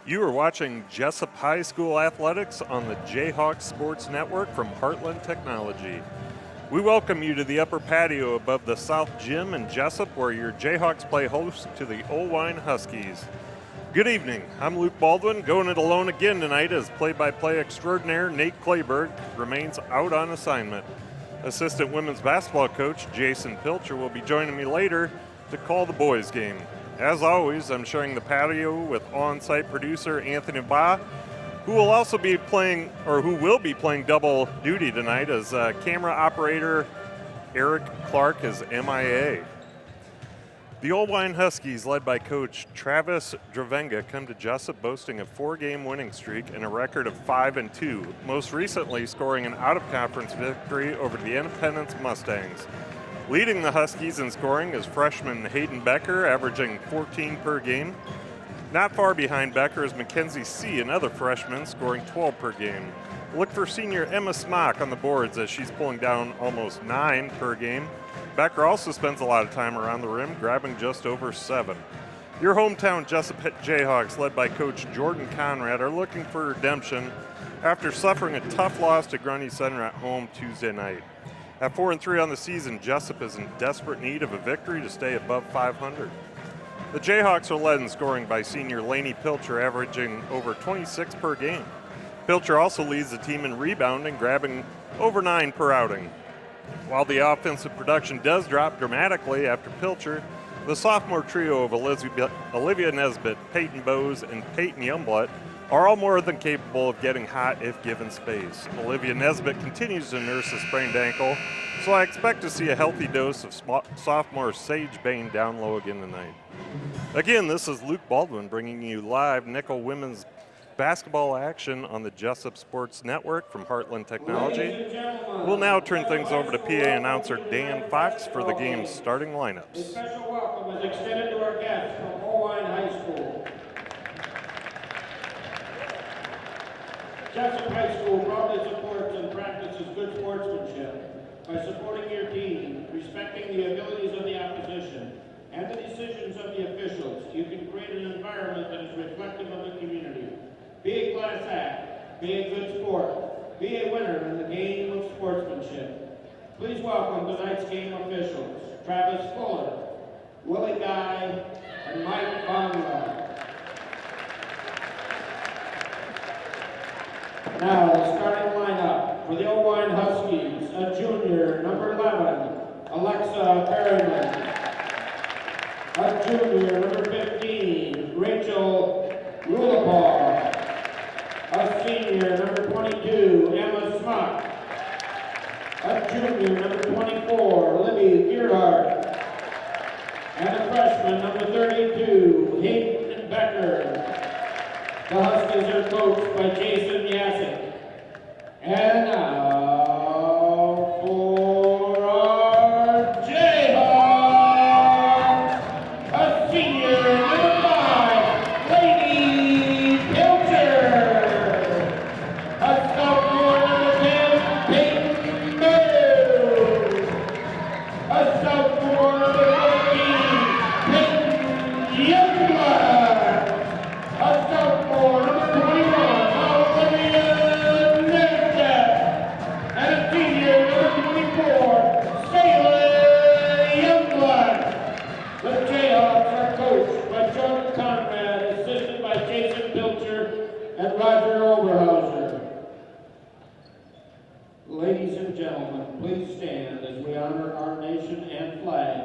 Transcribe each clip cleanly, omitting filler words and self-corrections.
You are watching Jesup High School Athletics on the J-Hawks Sports Network from Heartland Technology. We welcome you to the upper patio above the South Gym in Jesup, where your Jayhawks play host to the Oelwein Huskies. Good evening. I'm Luke Baldwin, going it alone again tonight as play-by-play extraordinaire Nate Clayberg remains out on assignment. Assistant women's basketball coach Jason Pilcher will be joining me later to call the boys' game. As always, I'm sharing the patio with on-site producer Anthony Ba, who will be playing double duty tonight as camera operator Eric Clark is MIA. The Oelwein Huskies, led by coach Travis Dravenga, come to Jesup boasting a 4-game winning streak and a record of 5-2, most recently scoring an out-of-conference victory over the Independence Mustangs. Leading the Huskies in scoring is freshman Hayden Becker, averaging 14 per game. Not far behind Becker is Mackenzie C., another freshman, scoring 12 per game. Look for senior Emma Smock on the boards as she's pulling down almost 9 per game. Becker also spends a lot of time around the rim, grabbing just over 7. Your hometown Jesup J-Hawks, led by coach Jordan Conrad, are looking for redemption after suffering a tough loss to Grundy Center at home Tuesday night. At 4-3 on the season, Jesup is in desperate need of a victory to stay above 500. The Jayhawks are led in scoring by senior Lainey Pilcher, averaging over 26 per game. Pilcher also leads the team in rebounding, grabbing over 9 per outing. While the offensive production does drop dramatically after Pilcher, the sophomore trio of Olivia Nesbitt, Peyton Bowes, and Peyton Youngblood are all more than capable of getting hot if given space. Olivia Nesbitt continues to nurse a sprained ankle, so I expect to see a healthy dose of sophomore Sage Bain down low again tonight. Again, this is Luke Baldwin bringing you live Nickel women's basketball action on the Jesup Sports Network from Heartland Technology. We'll now turn things over to PA announcer Dan Fox for the game's starting lineups. A special welcome is extended to our guests from Oelwein High School. Jesup High School proudly supports and practices good sportsmanship by supporting your team, respecting the abilities of the opposition, and the decisions of the officials. You can create an environment that is reflective of the community. Be a class act, be a good sport, be a winner in the game of sportsmanship. Please welcome tonight's game officials, Travis Fuller, Willie Guy, and Mike Bonwell. Now, the starting lineup for the Oelwein Huskies, a junior, number 11, Alexa Perryman. A junior, number 15, Rachel Rulapal. A senior, number 22, Emma Smock. A junior, number 24, Libby Gearhart. And a freshman, number 32, Hayden Becker. The Huskies are coached by Jason Yasek. And now for our Jayhawks, a senior, number 5, Lainey Pilcher. A sophomore, number 10, Peyton Bowes. A sophomore, number 14, Peyton Youngblood. A sophomore, number 21, Olivia Nesbitt. And a senior, number 24, Sayla Youngblood. The Jayhawks are coached by Jordan Conrad, assisted by Jason Pilcher and Roger Oberhauser. Ladies and gentlemen, please stand as we honor our nation and flag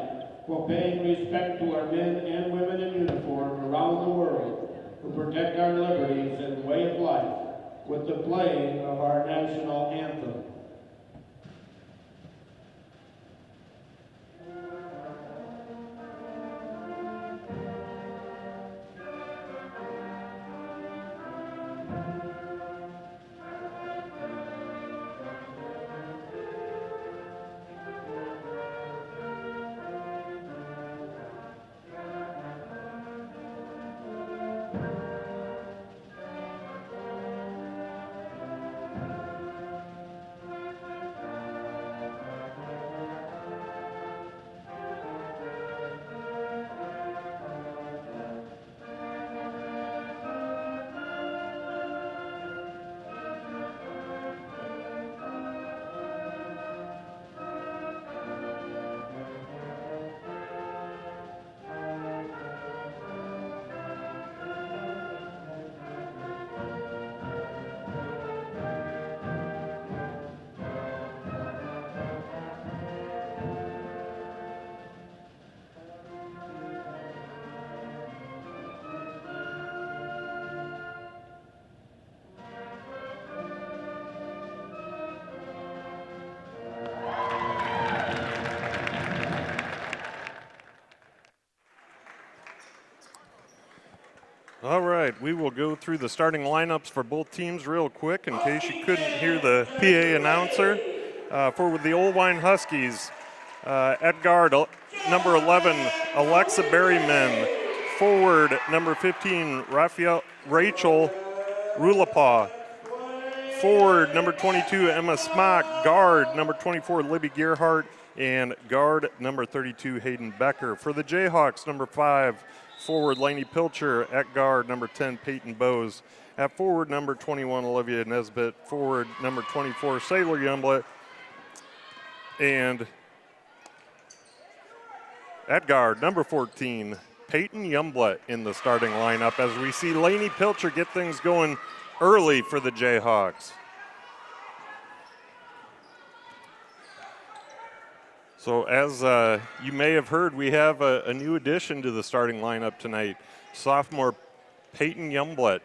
while paying respect to our men and women in uniform around the world who protect our liberties and way of life with the playing of our national anthem. All right, we will go through the starting lineups for both teams real quick in case you couldn't hear the PA announcer. For the Oelwein Huskies, at guard, number 11, Alexa Berryman. Forward, number 15, Rachel Rulapaw. Forward, number 22, Emma Smock. Guard, number 24, Libby Gearhart. And guard, number 32, Hayden Becker. For the Jayhawks, number 5, forward, Lainey Pilcher. At guard, number 10, Peyton Bowes. At forward, number 21, Olivia Nesbitt. Forward, number 24, Sailor Youngblood. And at guard, number 14, Peyton Youngblood in the starting lineup as we see Lainey Pilcher get things going early for the Jayhawks. So as you may have heard, we have a new addition to the starting lineup tonight. Sophomore Peyton Youngblood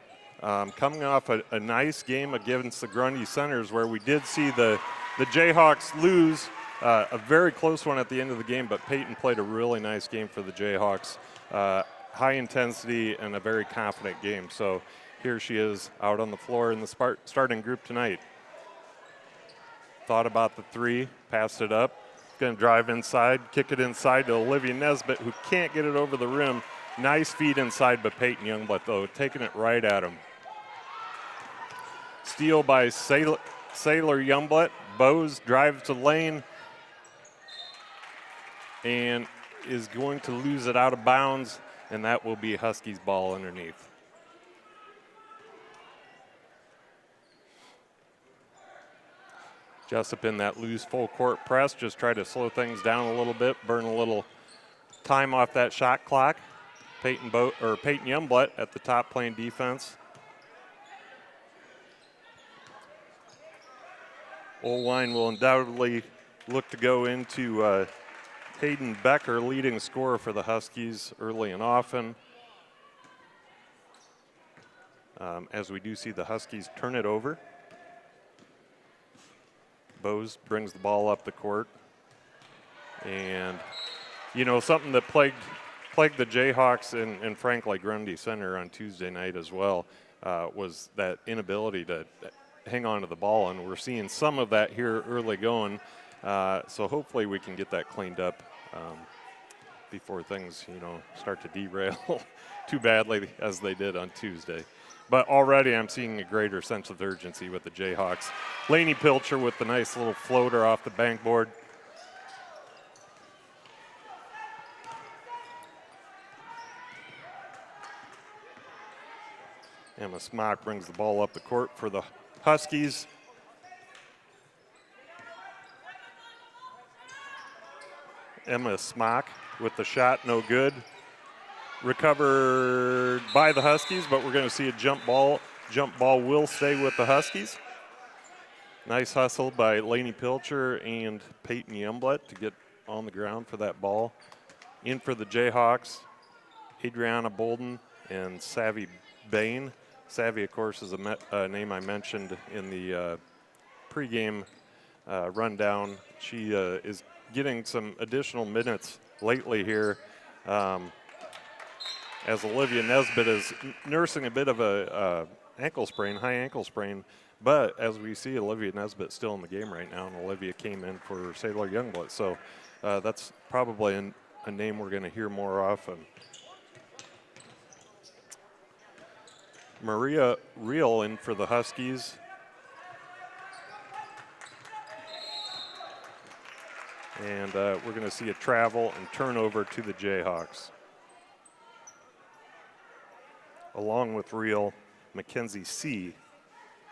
coming off a nice game against the Grundy Centers where we did see the Jayhawks lose a very close one at the end of the game, but Peyton played a really nice game for the Jayhawks. High intensity and a very confident game. So here she is out on the floor in the starting group tonight. Thought about the three, passed it up. Going to drive inside, kick it inside to Olivia Nesbitt, who can't get it over the rim. Nice feed inside by Peyton Youngblood, though, taking it right at him. Steal by Sailor Youngblood. Bowes drives to lane and is going to lose it out of bounds, and that will be Huskies ball underneath. Jesup in that loose full court press, just try to slow things down a little bit, burn a little time off that shot clock. Peyton Youngblood at the top playing defense. Oelwein will undoubtedly look to go into Hayden Becker, leading scorer for the Huskies early and often. As we do see the Huskies turn it over. Bowes brings the ball up the court. And, you know, something that plagued the Jayhawks and frankly Grundy Center on Tuesday night as well was that inability to hang on to the ball. And we're seeing some of that here early going. So hopefully we can get that cleaned up before things, you know, start to derail too badly as they did on Tuesday. But already I'm seeing a greater sense of urgency with the Jayhawks. Lainey Pilcher with the nice little floater off the bankboard. Emma Smock brings the ball up the court for the Huskies. Emma Smock with the shot, no good. Recovered by the Huskies, but we're going to see a jump ball. Jump ball will stay with the Huskies. Nice hustle by Lainey Pilcher and Peyton Youngblood to get on the ground for that ball. In for the Jayhawks, Adriana Bolden and Savvy Bain. Savvy, of course, is a name I mentioned in the pregame rundown. She is getting some additional minutes lately here. As Olivia Nesbitt is nursing a bit of a ankle sprain, high ankle sprain. But as we see, Olivia Nesbitt still in the game right now, and Olivia came in for Sailor Youngblood. So that's probably a name we're going to hear more often. Maria Reel in for the Huskies. And we're going to see a travel and turnover to the Jayhawks. Along with Reel, Mackenzie C.,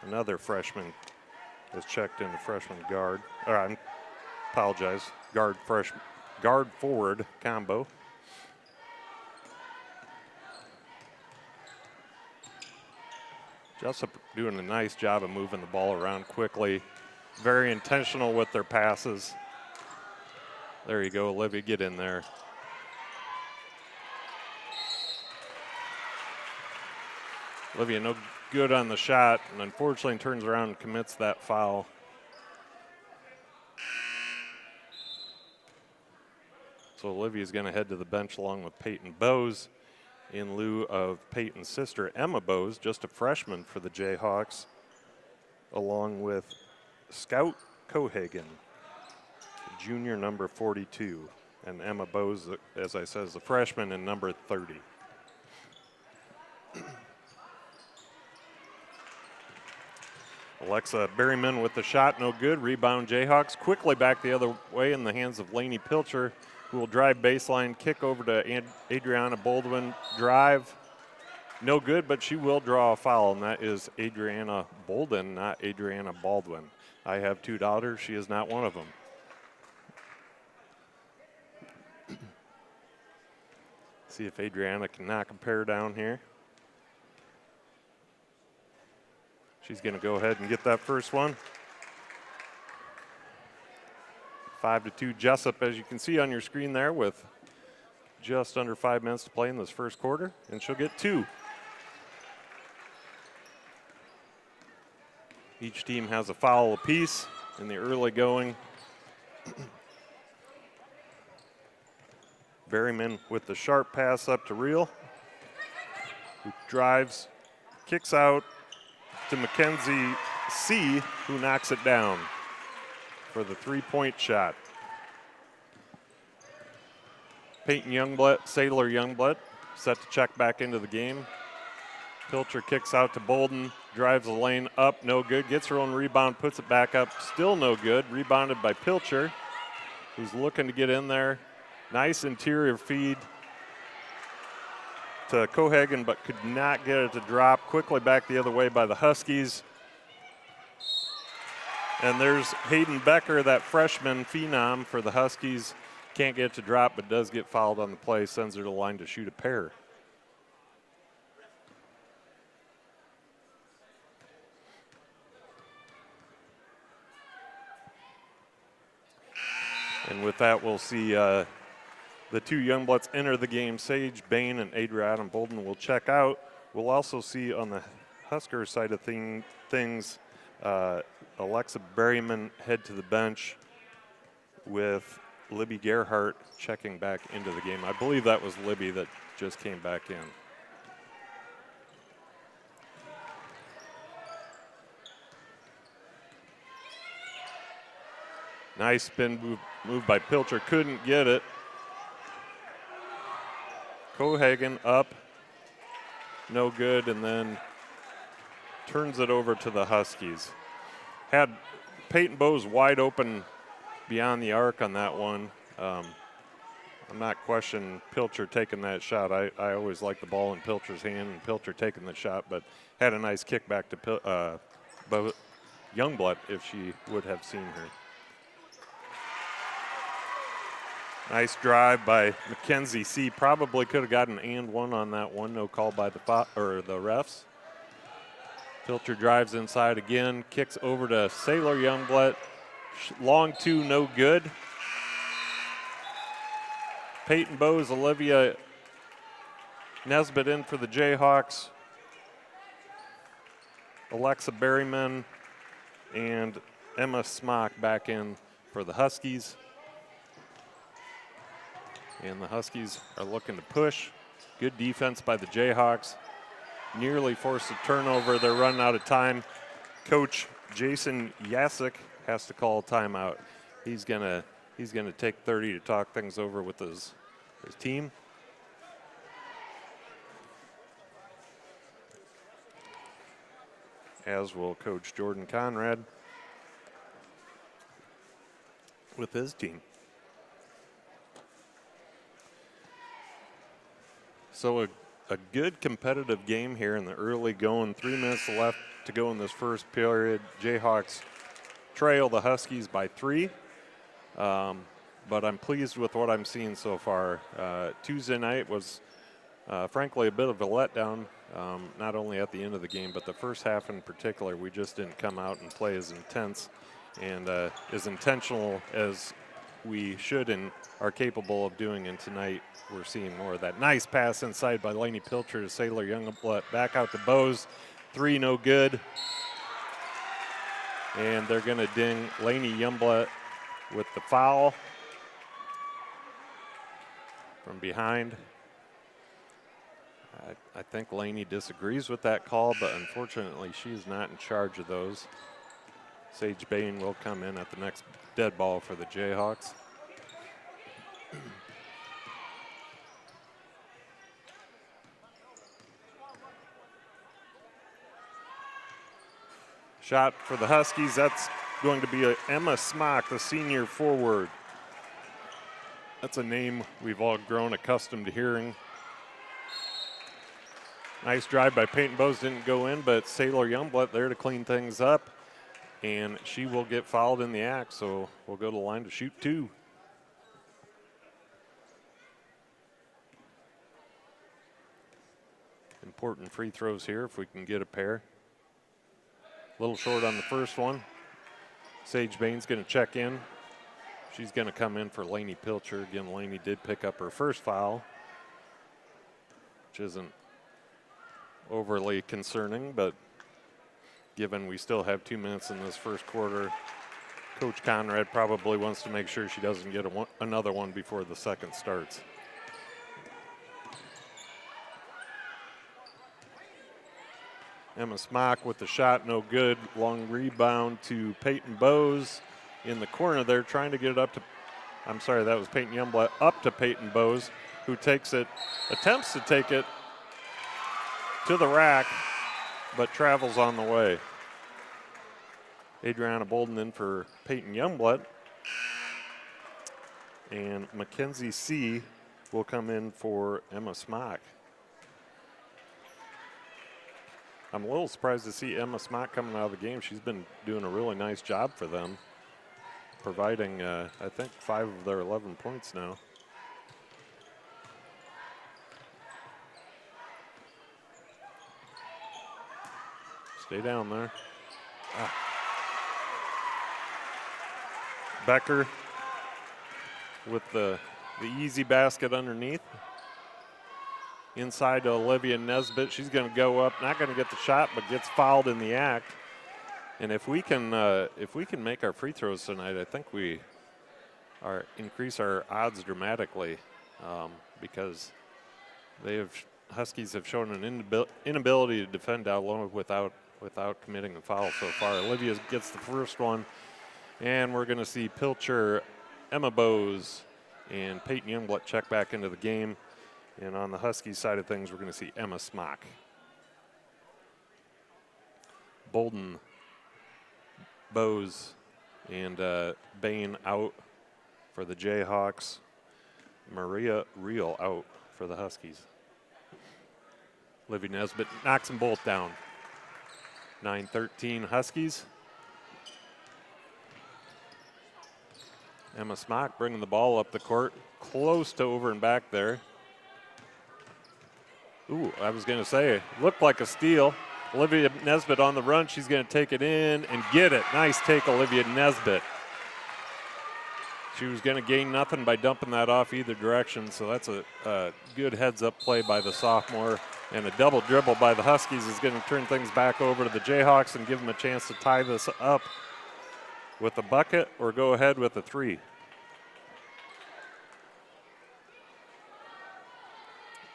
another freshman, is checked in the freshman guard. I apologize, guard forward combo. Jesup doing a nice job of moving the ball around quickly. Very intentional with their passes. There you go, Olivia, get in there. Olivia no good on the shot, and unfortunately turns around and commits that foul. So Olivia's going to head to the bench along with Peyton Bowes. in lieu of Peyton's sister, Emma Bose, just a freshman for the Jayhawks, along with Scout Cohagen, junior number 42, and Emma Bose, as I said, is a freshman in number 30. Alexa Berryman with the shot, no good. Rebound Jayhawks quickly back the other way in the hands of Lainey Pilcher, who will drive baseline, kick over to Adriana Baldwin, drive, no good, but she will draw a foul, and that is Adriana Bolden, not Adriana Baldwin. I have 2 daughters. She is not one of them. See if Adriana can knock a pair down here. She's going to go ahead and get that first one. 5-2 Jesup, as you can see on your screen there, with just under 5 minutes to play in this first quarter, and she'll get 2. Each team has a foul apiece in the early going. Berryman with the sharp pass up to Reel, who drives, kicks out to Mackenzie C., who knocks it down for the 3-point shot. Peyton Youngblood, Sailor Youngblood, set to check back into the game. Pilcher kicks out to Bolden, drives the lane up, no good, gets her own rebound, puts it back up, still no good. Rebounded by Pilcher, who's looking to get in there. Nice interior feed to Cohagen, but could not get it to drop. Quickly back the other way by the Huskies. And there's Hayden Becker, that freshman phenom for the Huskies. Can't get it to drop, but does get fouled on the play, sends her to the line to shoot a pair. And with that, we'll see the 2 Youngbloods enter the game. Sage Bain and Adriana Bolden will check out. We'll also see on the Husker side of things, Alexa Berryman head to the bench with Libby Gerhardt checking back into the game. I believe that was Libby that just came back in. Nice spin move by Pilcher, couldn't get it. Cohagen up, no good, and then turns it over to the Huskies. Had Peyton Bose wide open beyond the arc on that one. I'm not questioning Pilcher taking that shot. I always like the ball in Pilcher's hand and Pilcher taking the shot, but had a nice kick back to Youngblood if she would have seen her. Nice drive by Mackenzie C. Probably could have gotten an and one on that one. No call by the refs. Pilcher drives inside again, kicks over to Sailor Youngblood. Long 2, no good. Peyton Bose, Olivia Nesbitt in for the Jayhawks. Alexa Berryman and Emma Smock back in for the Huskies. And the Huskies are looking to push. Good defense by the Jayhawks. Nearly forced a turnover. They're running out of time. Coach Jason Yasik has to call a timeout. He's gonna take 30 to talk things over with his team. As will Coach Jordan Conrad with his team. So a good competitive game here in the early going. 3 minutes left to go in this first period. Jayhawks trail the Huskies by 3. But I'm pleased with what I'm seeing so far. Tuesday night was frankly a bit of a letdown, not only at the end of the game, but the first half in particular. We just didn't come out and play as intense and as intentional as we should and are capable of doing, and tonight we're seeing more of that. Nice pass inside by Lainey Pilcher to Sailor Youngblood. Back out to Bose. 3, no good. And they're going to ding Lainey Youngblood with the foul from behind. I think Laney disagrees with that call, but unfortunately she's not in charge of those. Sage Bain will come in at the next dead ball for the Jayhawks. Shot for the Huskies, that's going to be Emma Smock, the senior forward. That's a name we've all grown accustomed to hearing. Nice drive by Peyton Bowes, didn't go in, but Sailor Youngblood there to clean things up. And she will get fouled in the act, so we'll go to the line to shoot 2. Important free throws here if we can get a pair. A little short on the first one. Sage Bain's going to check in. She's going to come in for Laney Pilcher. Again, Laney did pick up her first foul, which isn't overly concerning, but given we still have 2 minutes in this first quarter, Coach Conrad probably wants to make sure she doesn't get another one before the second starts. Emma Smock with the shot, no good. Long rebound to Peyton Bowes in the corner there, trying to get it up to, I'm sorry, that was Peyton Youngblood, up to Peyton Bowes, who takes it, attempts to take it to the rack, but travels on the way. Adriana Bolden in for Peyton Youngblood. And Mackenzie C. will come in for Emma Smock. I'm a little surprised to see Emma Smock coming out of the game. She's been doing a really nice job for them, providing, I think, 5 of their 11 points now. Stay down there. Becker with the easy basket underneath. Inside to Olivia Nesbitt. She's going to go up, not going to get the shot, but gets fouled in the act. And if we can make our free throws tonight, I think we increase our odds dramatically, because Huskies have shown an inability to defend out low without committing a foul so far. Olivia gets the first one, and we're going to see Pilcher, Emma Bowes, and Peyton Youngblood check back into the game. And on the Huskies side of things, we're going to see Emma Smock. Bolden, Bowes, and Bain out for the Jayhawks. Maria Reel out for the Huskies. Livy Nesbitt knocks them both down. 9-13 Huskies. Emma Smock bringing the ball up the court, close to over and back there. Ooh, I was going to say, looked like a steal. Olivia Nesbitt on the run. She's going to take it in and get it. Nice take, Olivia Nesbitt. She was going to gain nothing by dumping that off either direction, so that's a good heads-up play by the sophomore. And a double dribble by the Huskies is going to turn things back over to the Jayhawks and give them a chance to tie this up with a bucket or go ahead with a 3.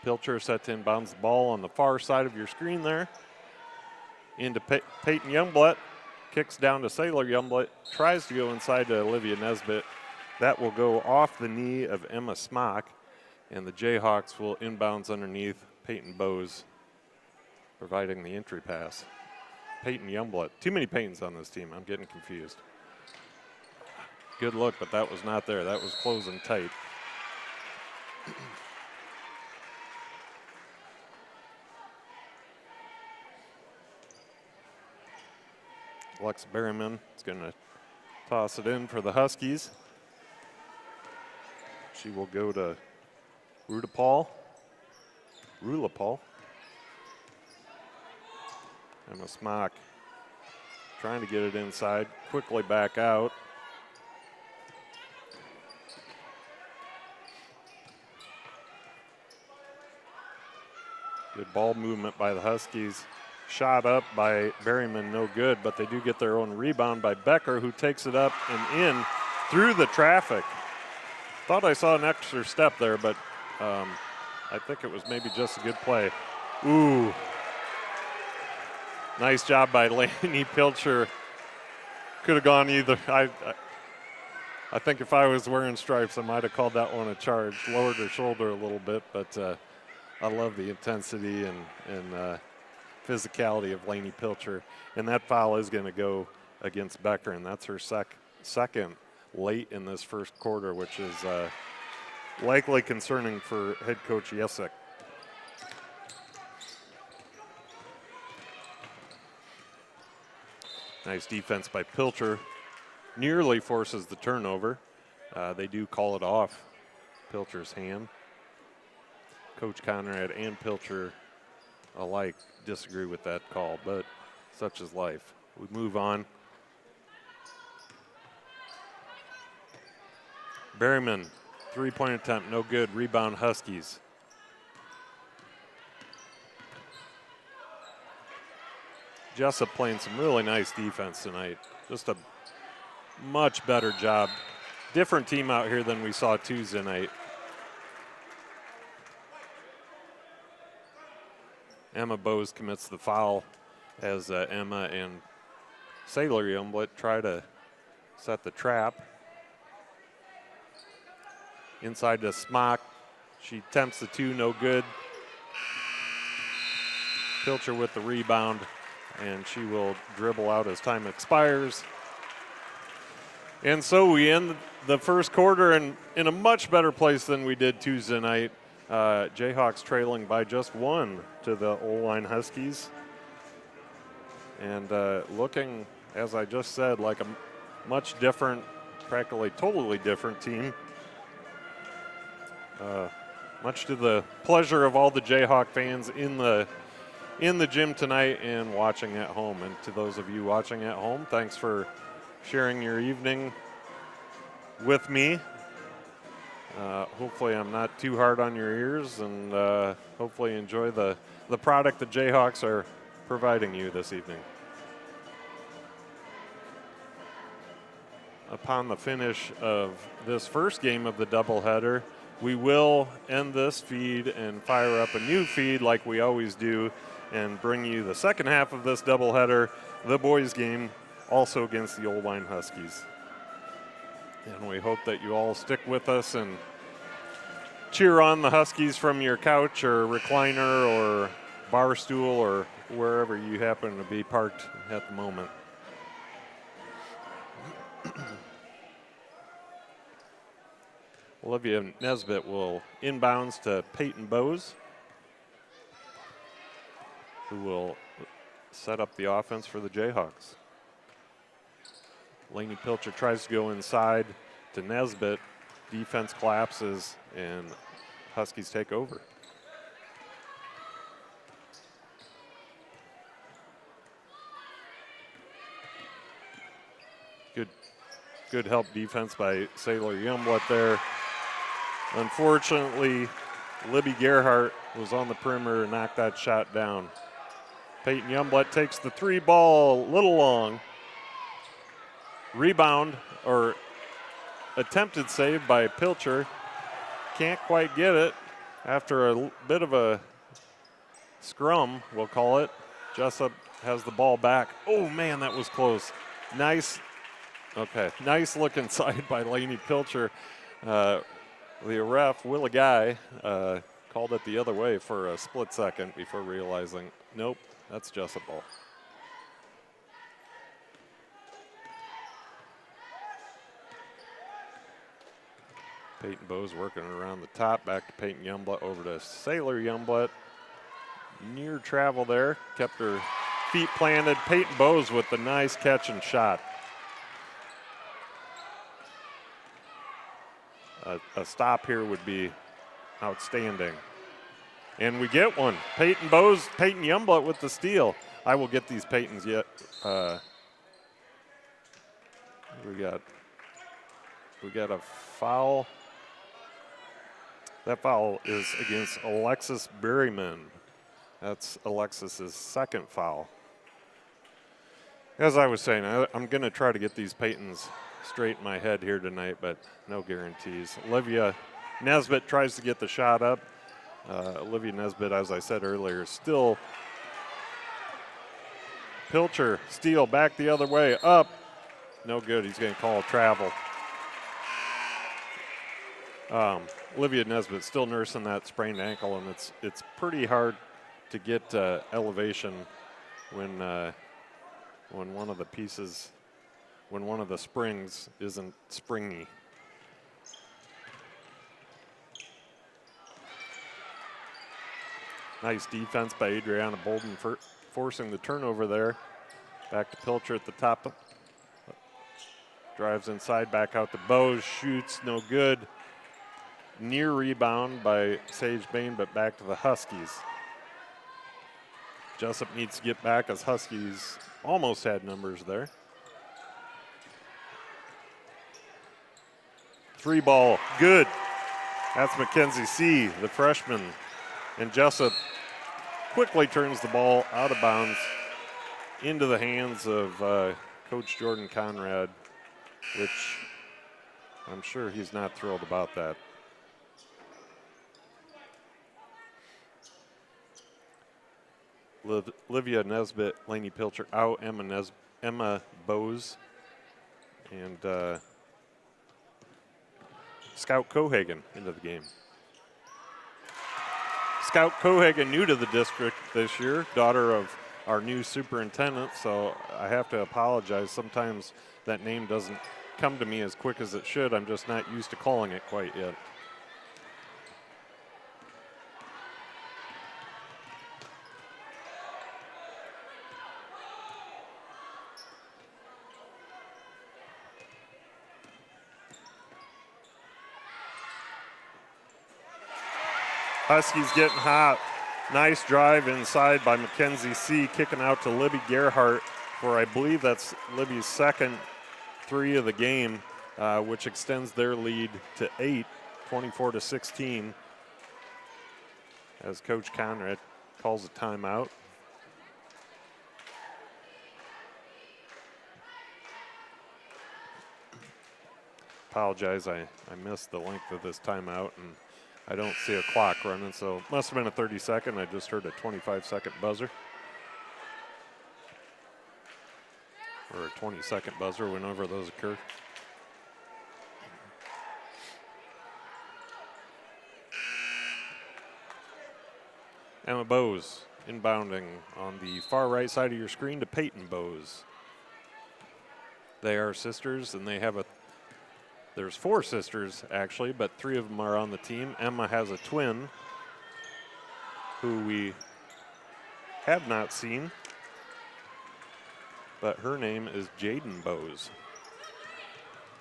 Pilcher set to inbounds the ball on the far side of your screen there. Into Peyton Youngblood. Kicks down to Sailor Youngblood. Tries to go inside to Olivia Nesbitt. That will go off the knee of Emma Smock. And the Jayhawks will inbounds underneath Peyton Bowes, providing the entry pass. Peyton Youngblood. Too many Peytons on this team. I'm getting confused. Good look, but that was not there. That was closing tight. Alexa Berryman is going to toss it in for the Huskies. She will go to Rulapal. Emma Smock trying to get it inside, quickly back out. Good ball movement by the Huskies. Shot up by Berryman, no good, but they do get their own rebound by Becker, who takes it up and in through the traffic. Thought I saw an extra step there, but I think it was maybe just a good play. Ooh. Nice job by Lainey Pilcher. Could have gone either. I think if I was wearing stripes, I might have called that one a charge. Lowered her shoulder a little bit, but I love the intensity and physicality of Lainey Pilcher. And that foul is going to go against Becker, and that's her second late in this first quarter, which is likely concerning for head coach Jesup. Nice defense by Pilcher. Nearly forces the turnover. They do call it off Pilcher's hand. Coach Conrad and Pilcher alike disagree with that call, but such is life. We move on. Berryman, three-point attempt, no good. Rebound, Huskies. Jesup playing some really nice defense tonight. Just a much better job. Different team out here than we saw Tuesday night. Emma Bowes commits the foul as Emma and Sailor Youngblood try to set the trap. Inside to Smock. She attempts the two, no good. Pilcher with the rebound, and she will dribble out as time expires. And so we end the first quarter in a much better place than we did Tuesday night. Jayhawks trailing by just one to the Oelwein Huskies. And looking, as I just said, like a much different, practically totally different team. Much to the pleasure of all the Jayhawk fans in the gym tonight and watching at home. And to those of you watching at home, thanks for sharing your evening with me. Hopefully I'm not too hard on your ears, and hopefully enjoy the product the Jayhawks are providing you this evening. Upon the finish of this first game of the doubleheader, we will end this feed and fire up a new feed like we always do and bring you the second half of this doubleheader, the boys game, also against the Oelwein Huskies. And we hope that you all stick with us and cheer on the Huskies from your couch or recliner or bar stool or wherever you happen to be parked at the moment. Olivia Nesbitt will inbounds to Peyton Bowes, who will set up the offense for the Jayhawks. Lainey Pilcher tries to go inside to Nesbitt. Defense collapses, and Huskies take over. Good help defense by Sailor Youngblood there. Unfortunately, Libby Gerhart was on the perimeter and knocked that shot down. Peyton Youngblood takes the three ball a little long. Rebound or attempted save by Pilcher. Can't quite get it after a bit of a scrum, we'll call it. Jesup has the ball back. Oh man, that was close. Nice look inside by Lainey Pilcher. The ref, Willie Guy, called it the other way for a split second before realizing, nope, that's Jesup ball. Peyton Bowes working around the top, back to Peyton Youngblood, over to Sailor Youngblood. Near travel there, kept her feet planted. Peyton Bowes with the nice catch and shot. A stop here would be outstanding. And we get one. Peyton Bowes, Peyton Youngblood with the steal. I will get these Peytons yet. We got a foul. That foul is against Alexis Berryman. That's Alexis's second foul. As I was saying, I'm going to try to get these Peytons straight in my head here tonight, but no guarantees. Olivia Nesbitt tries to get the shot up. Olivia Nesbitt, as I said earlier, still. Pilcher, steal, back the other way, up. No good, he's going to call travel. Olivia Nesbitt still nursing that sprained ankle, and it's pretty hard to get elevation when one of the pieces, when one of the springs isn't springy. Nice defense by Adriana Bolden for forcing the turnover there. Back to Pilcher at the top. Drives inside, back out to Bowes, shoots, no good. Near rebound by Sage Bain, but back to the Huskies. Jesup needs to get back as Huskies almost had numbers there. 3 ball, good. That's Mackenzie C., the freshman. And Jesup quickly turns the ball out of bounds into the hands of Coach Jordan Conrad, which I'm sure he's not thrilled about that. Olivia Nesbitt, Lainey Pilcher out, Emma Bowes, and Scout Cohagen into the game. Scout Cohagen, new to the district this year, daughter of our new superintendent, so I have to apologize. Sometimes that name doesn't come to me as quick as it should. I'm just not used to calling it quite yet. Huskies getting hot. Nice drive inside by Mackenzie C., kicking out to Libby Gerhart for, I believe that's Libby's second 3 of the game, which extends their lead to 8, 24-16, as Coach Conrad calls a timeout. Apologize, I missed the length of this timeout, and I don't see a clock running, so it must have been a 30-second. I just heard a 25-second buzzer. Or a 20-second buzzer, whenever those occur. Emma Bowes inbounding on the far right side of your screen to Peyton Bowes. They are sisters, and they have there's 4 sisters, actually, but 3 of them are on the team. Emma has a twin who we have not seen, but her name is Jaden Bowes.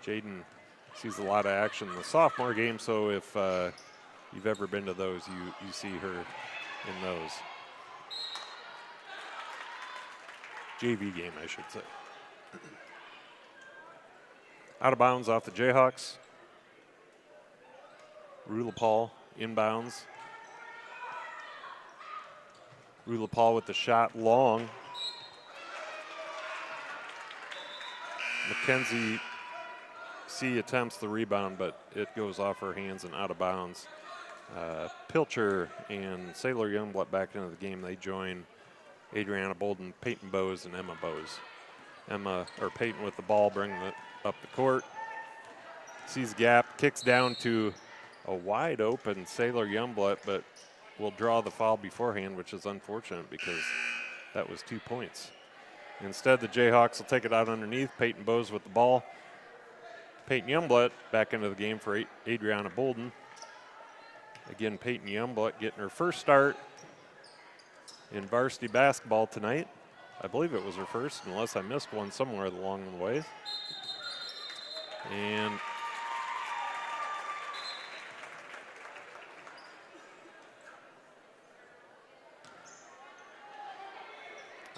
Jaden sees a lot of action in the sophomore game, so if you've ever been to those, you see her in those. JV game, I should say. Out of bounds off the Jayhawks. Rula Paul inbounds. Rula Paul with the shot long. Mackenzie C. attempts the rebound, but it goes off her hands and out of bounds. Pilcher and Sailor Youngblood back into the game. They join Adriana Bolden, Peyton Bowes, and Emma Bowes. Peyton with the ball, bringing it up the court. Sees gap, kicks down to a wide open Sailor Youngblood, but will draw the foul beforehand, which is unfortunate because that was 2 points. Instead, the Jayhawks will take it out underneath. Peyton Bowes with the ball. Peyton Youngblood back into the game for Adriana Bolden. Again, Peyton Youngblood getting her first start in varsity basketball tonight. I believe it was her first, unless I missed one somewhere along the way. And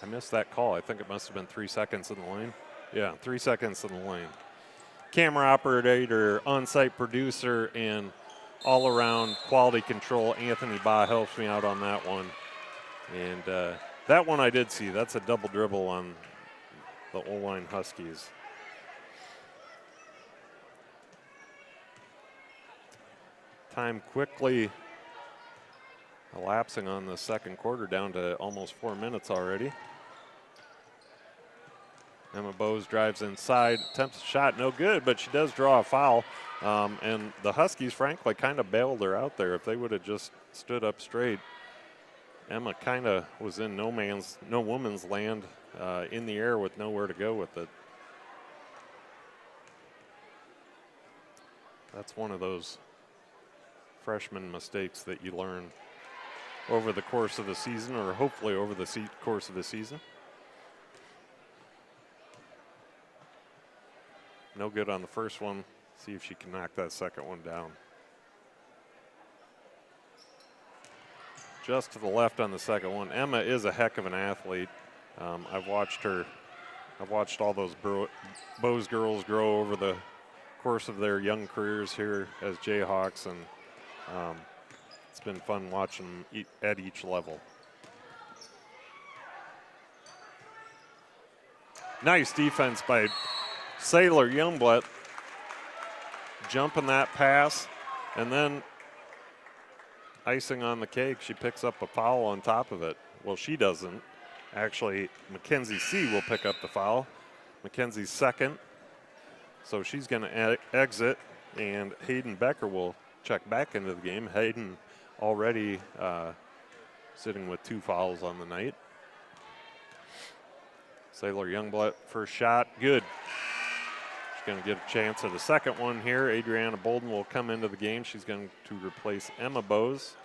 I missed that call. I think it must have been 3 seconds in the lane. Yeah, 3 seconds in the lane. Camera operator, on-site producer, and all-around quality control, Anthony Ba, helps me out on that one. And that one I did see. That's a double dribble on the Oelwein Huskies. Time quickly Elapsing on the second quarter, down to almost 4 minutes already. Emma Bowes drives inside, attempts a shot, no good, but she does draw a foul. And the Huskies, frankly, kind of bailed her out there. If they would have just stood up straight, Emma kind of was in no woman's land in the air with nowhere to go with it. That's one of those freshman mistakes that you learn over the course of the season, or hopefully over the course of the season. No good on the first one. See if she can knock that second one down. Just to the left on the second one. Emma is a heck of an athlete. I've watched all those Bowes girls grow over the course of their young careers here as Jayhawks, and it's been fun watching them at each level. Nice defense by Sailor Youngblood, jumping that pass, and then icing on the cake, she picks up a foul on top of it. Well, she doesn't. Actually, Mackenzie C. will pick up the foul. Mackenzie's second, so she's going to exit, and Hayden Becker will check back into the game. Hayden already sitting with 2 fouls on the night. Sailor Youngblood, first shot, good. She's going to get a chance at a second one here. Adriana Bolden will come into the game. She's going to replace Emma Bowes.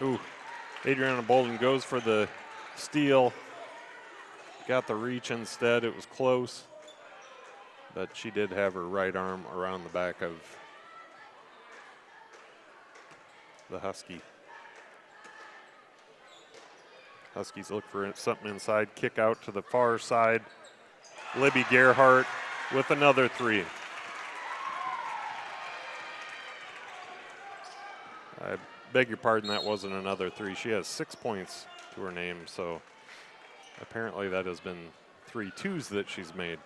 Ooh, Adriana Bolden goes for the steal. Got the reach instead. It was close, but she did have her right arm around the back of the Husky. Huskies look for something inside. Kick out to the far side. Libby Gerhardt with another 3. I beg your pardon, that wasn't another 3. She has 6 points to her name, so apparently that has been 3 twos that she's made.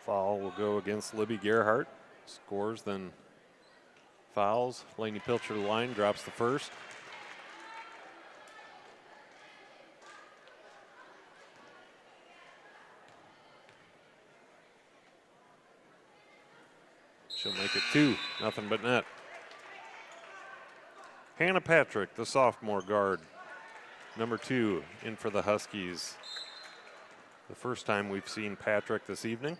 Foul will go against Libby Gerhardt. Scores, then fouls. Lainey Pilcher to the line, drops the first. She'll make it 2, nothing but net. Hannah Patrick, the sophomore guard, number 2, in for the Huskies. The first time we've seen Patrick this evening.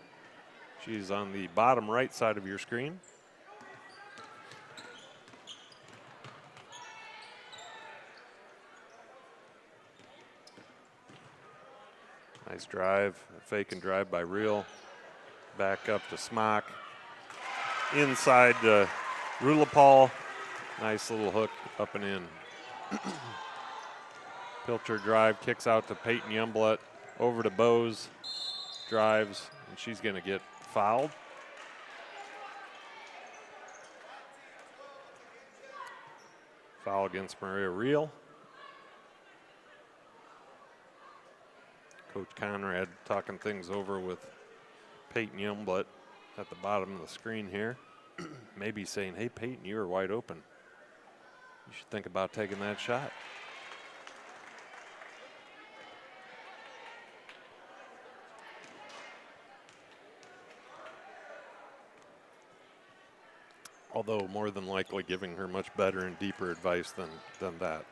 She's on the bottom right side of your screen. Nice drive, fake and drive by Reel. Back up to Smock. Inside to Rulapal. Nice little hook up and in. Pilcher drive, kicks out to Peyton Youngblood. Over to Bowes. Drives, and she's going to get fouled. Foul against Maria Reel. Coach Conrad talking things over with Peyton Youngblood at the bottom of the screen here. Maybe saying, hey, Peyton, you are wide open. You should think about taking that shot. Although more than likely giving her much better and deeper advice than that.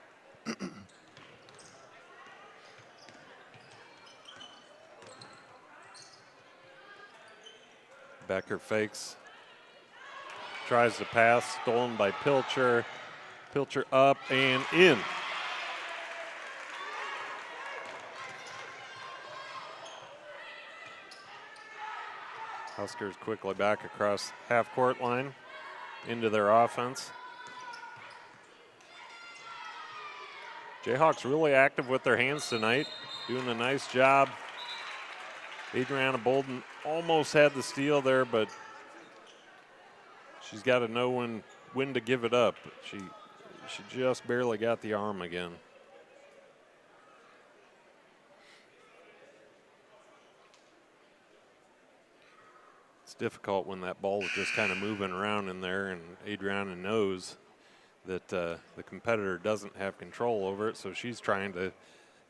Becker fakes. Tries to pass, stolen by Pilcher. Pilcher up and in. Huskers quickly back across half-court line into their offense. Jayhawks really active with their hands tonight. doing a nice job. Adriana Bolden almost had the steal there, but she's got to know when to give it up. She just barely got the arm again. It's difficult when that ball is just kind of moving around in there, and Adriana knows that the competitor doesn't have control over it, so she's trying to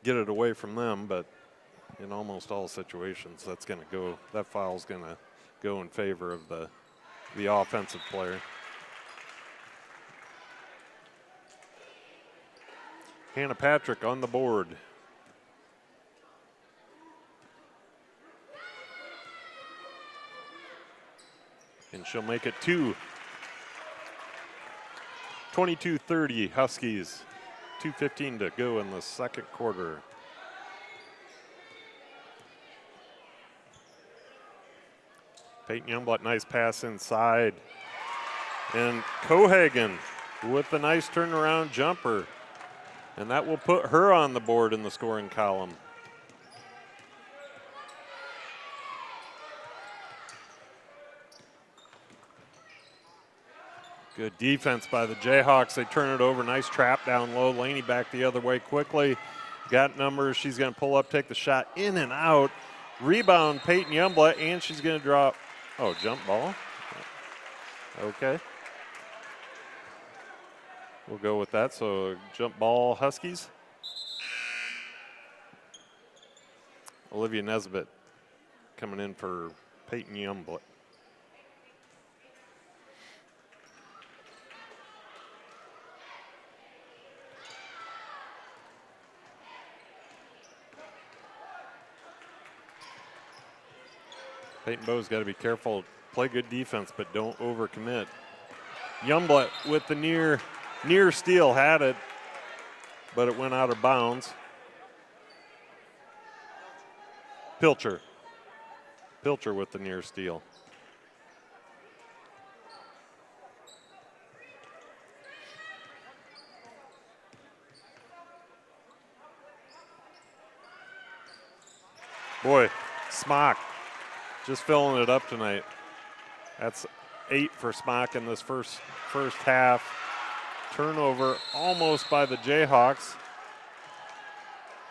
get it away from them, but in almost all situations, that foul's going to go in favor of the offensive player. Hannah Patrick on the board. And she'll make it 2. 22-30 Huskies. 2:15 to go in the second quarter. Peyton Youngblood, nice pass inside. And Cohagen with a nice turnaround jumper. And that will put her on the board in the scoring column. Good defense by the Jayhawks. They turn it over. Nice trap down low. Laney back the other way quickly. Got numbers. She's going to pull up, take the shot in and out. Rebound, Peyton Youngblood, and she's going to drop. Oh, jump ball. Okay. We'll go with that. So jump ball Huskies. Olivia Nesbitt coming in for Peyton Youngblood. Peyton Bowe's got to be careful, play good defense, but don't overcommit. Youngblood with the near steal, had it, but it went out of bounds. Pilcher with the near steal. Boy, Smock just filling it up tonight. That's 8 for Smock in this first half. Turnover almost by the Jayhawks,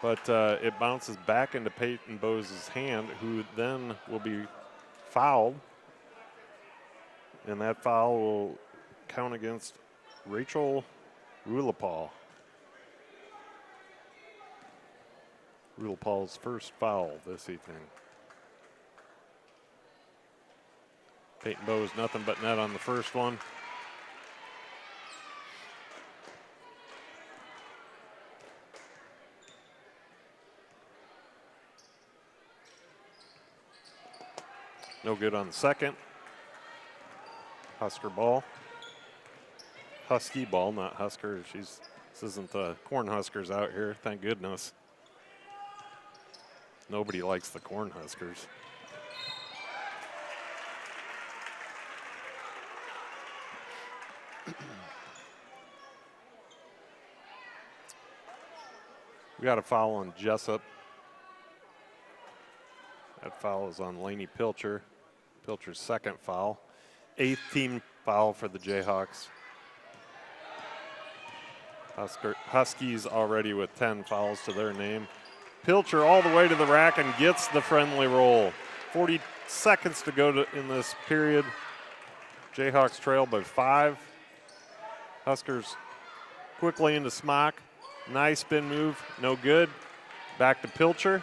but it bounces back into Peyton Bowe's hand, who then will be fouled. And that foul will count against Rachel Rulapal. Rulapal's first foul this evening. Peyton Bowe's nothing but net on the first one. No good on the second. Husker ball. Husky ball, not Husker. This isn't the Cornhuskers out here, thank goodness. Nobody likes the Cornhuskers. We got a foul on Jesup. That foul is on Laney Pilcher. Pilcher's second foul. 8th team foul for the Jayhawks. Huskies already with 10 fouls to their name. Pilcher all the way to the rack and gets the friendly roll. 40 seconds to go in this period. Jayhawks trail by 5. Huskers quickly into Smock. Nice spin move, no good. Back to Pilcher.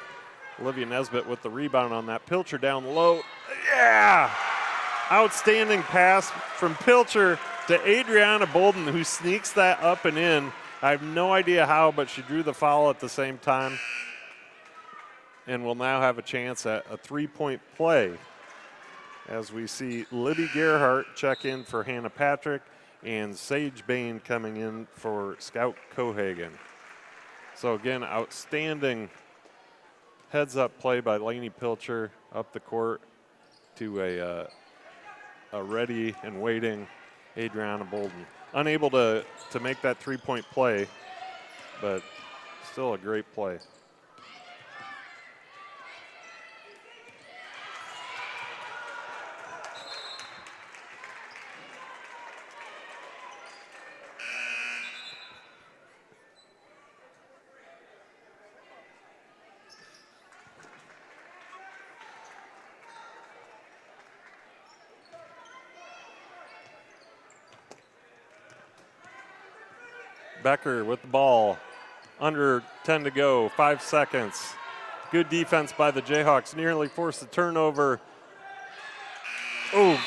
Olivia Nesbitt with the rebound on that. Pilcher down low. Yeah! Outstanding pass from Pilcher to Adriana Bolden, who sneaks that up and in. I have no idea how, but she drew the foul at the same time. And will now have a chance at a 3-point play as we see Libby Gerhart check in for Hannah Patrick and Sage Bain coming in for Scout Cohagen. So again, outstanding heads-up play by Laney Pilcher up the court to a ready and waiting Adriana Bolden. Unable to make that 3-point play, but still a great play. Becker with the ball. Under 10 to go, 5 seconds. Good defense by the Jayhawks. Nearly forced a turnover. Oh,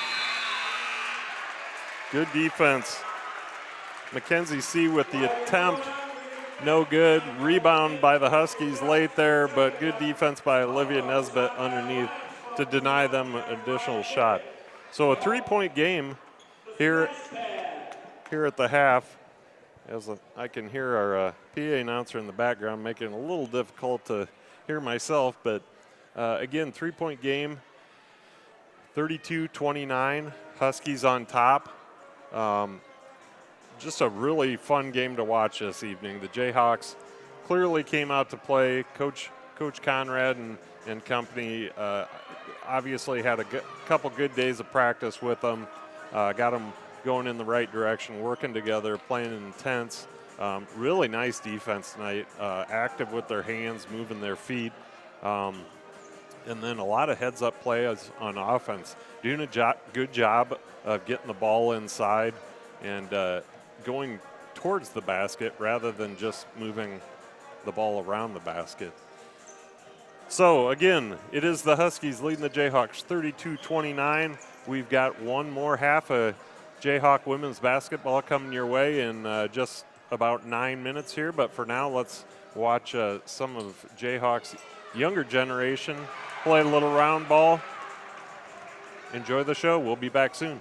good defense. Mackenzie C with the attempt. No good. Rebound by the Huskies late there, but good defense by Olivia Nesbitt underneath to deny them an additional shot. So a 3-point game here at the half. As I can hear our PA announcer in the background making it a little difficult to hear myself, but again, 3-point game, 32-29, Huskies on top. Just a really fun game to watch this evening. The Jayhawks clearly came out to play. Coach Conrad and company obviously had a couple good days of practice with them, got them going in the right direction, working together, playing intense. Really nice defense tonight, active with their hands, moving their feet. And then a lot of heads-up plays on offense. Doing a good job of getting the ball inside and going towards the basket rather than just moving the ball around the basket. So, again, it is the Huskies leading the Jayhawks 32-29. We've got one more half of Jayhawk women's basketball coming your way in just about 9 minutes here. But for now, let's watch some of Jayhawks' younger generation play a little round ball. Enjoy the show. We'll be back soon.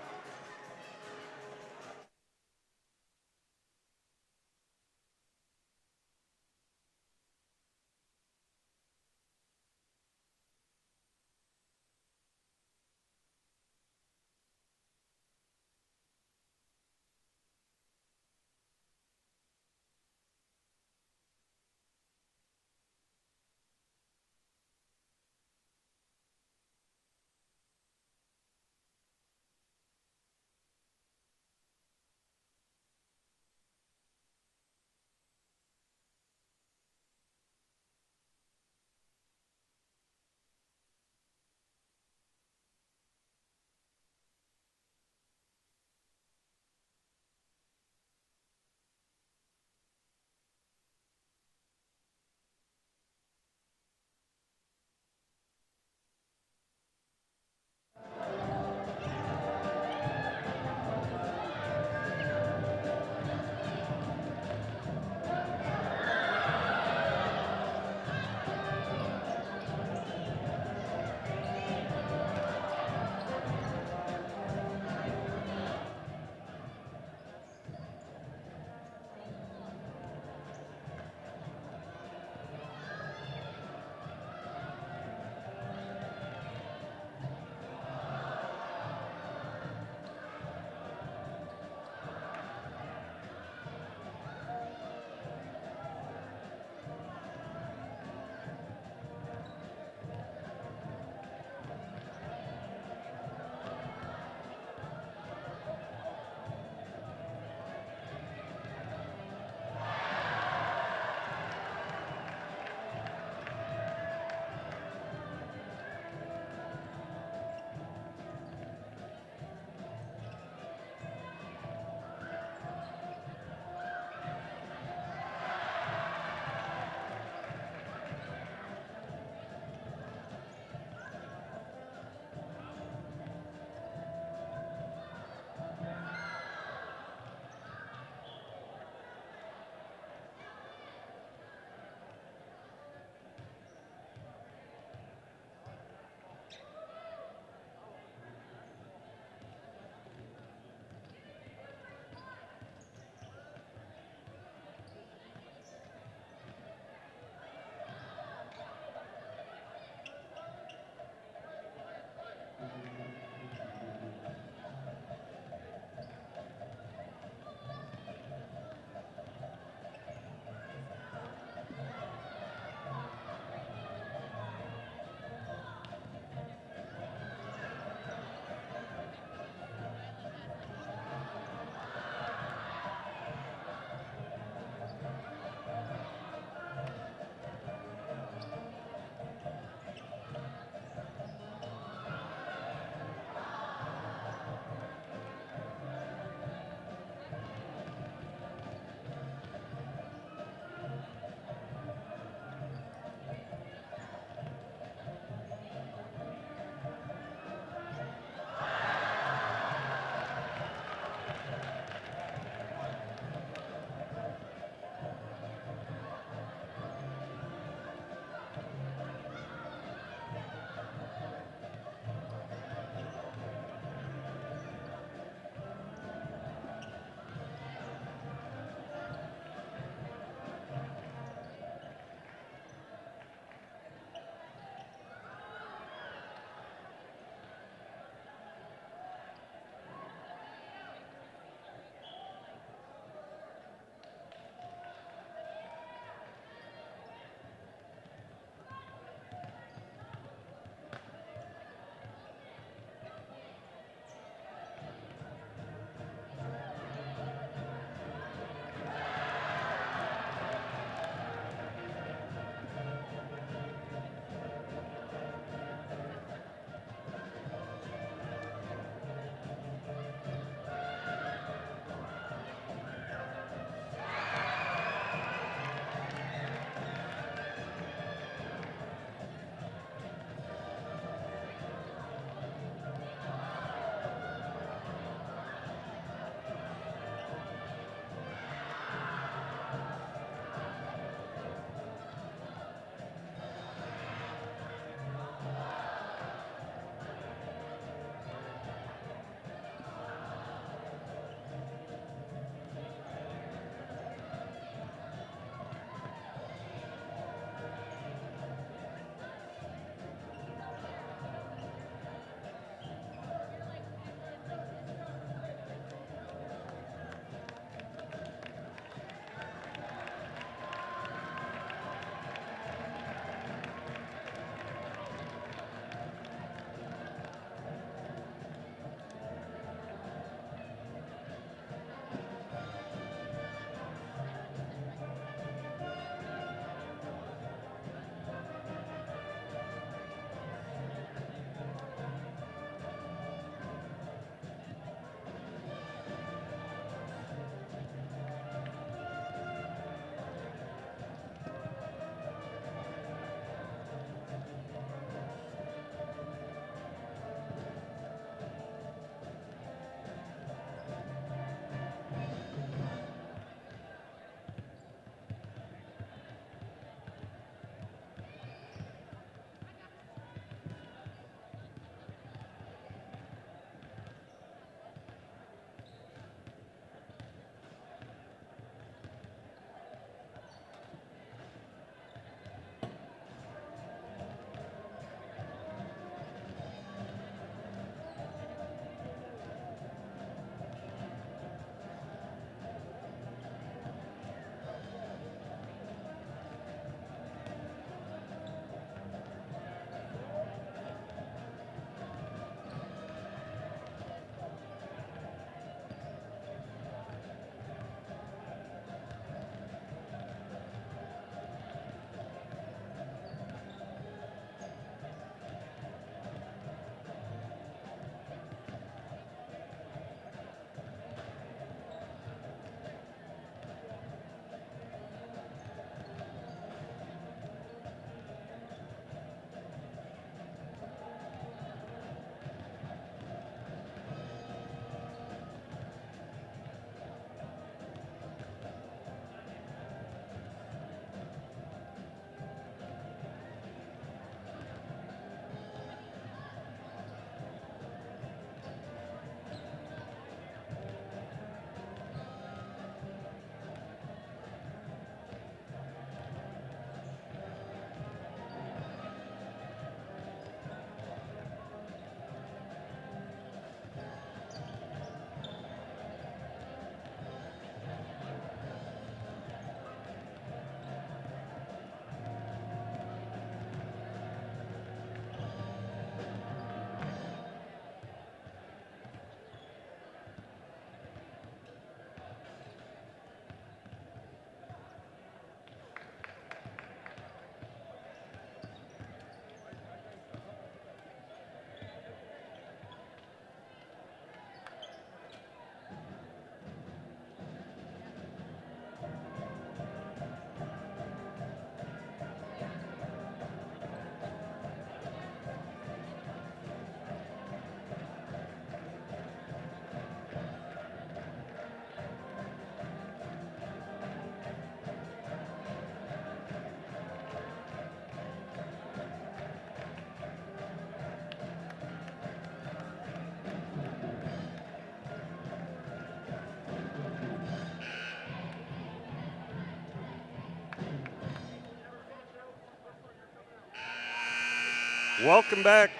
Welcome back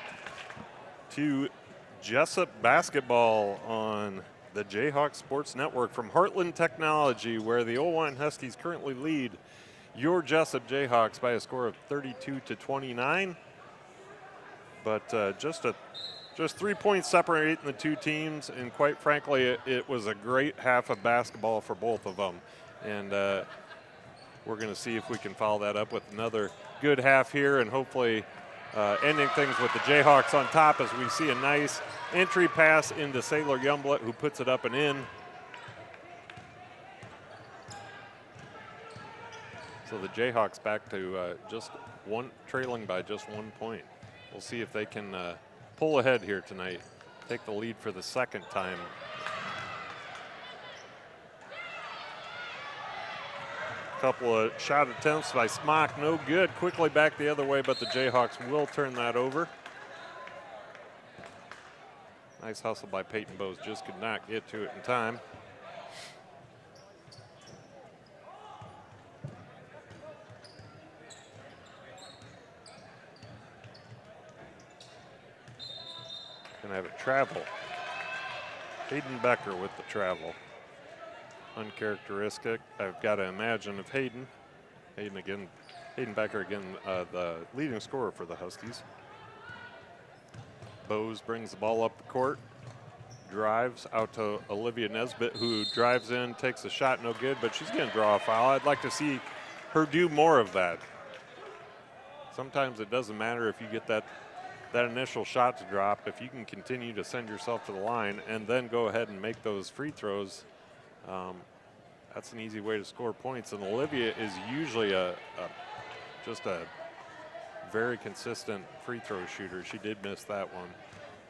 to Jesup Basketball on the J-Hawks Sports Network from Heartland Technology, where the Oelwein Huskies currently lead your Jesup J-Hawks by a score of 32-29. But just 3 points separating the two teams, and quite frankly, it was a great half of basketball for both of them. And we're going to see if we can follow that up with another good half here, and hopefully ending things with the Jayhawks on top as we see a nice entry pass into Sailor Youngblood, who puts it up and in. So the Jayhawks back to trailing by just 1 point. We'll see if they can pull ahead here tonight, take the lead for the second time. Couple of shot attempts by Smock, no good. Quickly back the other way, but the Jayhawks will turn that over. Nice hustle by Peyton Bowes, just could not get to it in time. Gonna have it travel. Hayden Becker with the travel. Uncharacteristic. I've got to imagine of Hayden Becker again, the leading scorer for the Huskies. Bowes brings the ball up the court, drives out to Olivia Nesbitt, who drives in, takes a shot, no good, but she's going to draw a foul. I'd like to see her do more of that. Sometimes it doesn't matter if you get that initial shot to drop. If you can continue to send yourself to the line and then go ahead and make those free throws, that's an easy way to score points. And Olivia is usually just a very consistent free throw shooter. She did miss that one.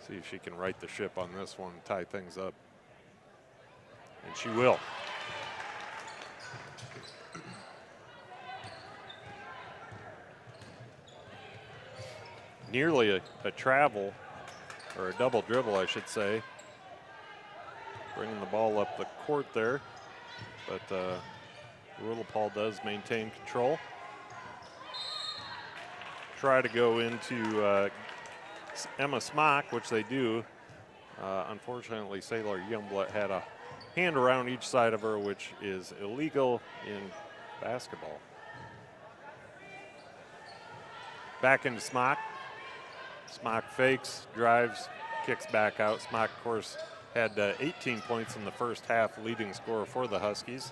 See if she can right the ship on this one, tie things up. And she will. Nearly a travel, or a double dribble, I should say. Bringing the ball up the court there, but Little Paul does maintain control. Try to go into Emma Smock, which they do. Unfortunately, Sailor Youngblood had a hand around each side of her, which is illegal in basketball. Back into Smock. Smock fakes, drives, kicks back out. Smock, of course, had 18 points in the first half, leading scorer for the Huskies.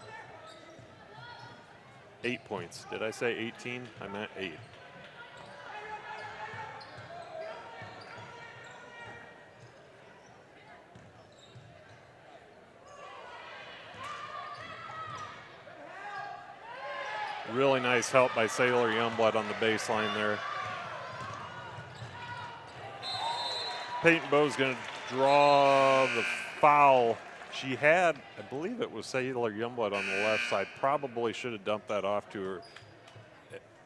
8 points. Did I say 18? I meant 8. Really nice help by Sailor Youngblood on the baseline there. Peyton Bowes going to draw the foul. She had, I believe it was Sailor Youngblood on the left side. Probably should have dumped that off to her.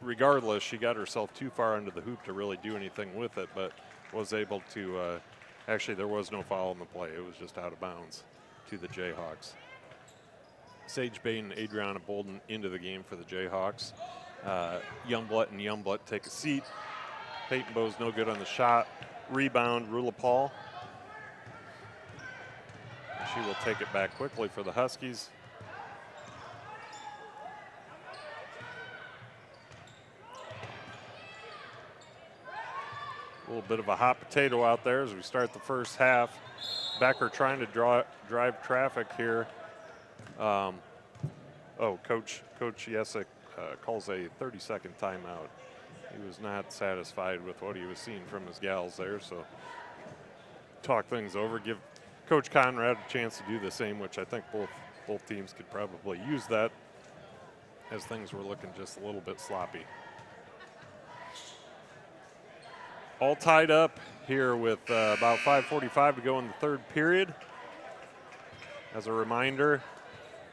Regardless, she got herself too far under the hoop to really do anything with it, but was able to, actually there was no foul in the play. It was just out of bounds to the Jayhawks. Sage Bain and Adriana Bolden into the game for the Jayhawks. Youngblood take a seat. Peyton Bowes no good on the shot. Rebound, Rula Paul. She will take it back quickly for the Huskies. A little bit of a hot potato out there as we start the first half. Becker trying to drive traffic here. Coach Jesup calls a 30-second timeout. He was not satisfied with what he was seeing from his gals there, so talk things over, give Coach Conrad a chance to do the same, which I think both teams could probably use that, as things were looking just a little bit sloppy. All tied up here with about 5:45 to go in the third period. As a reminder,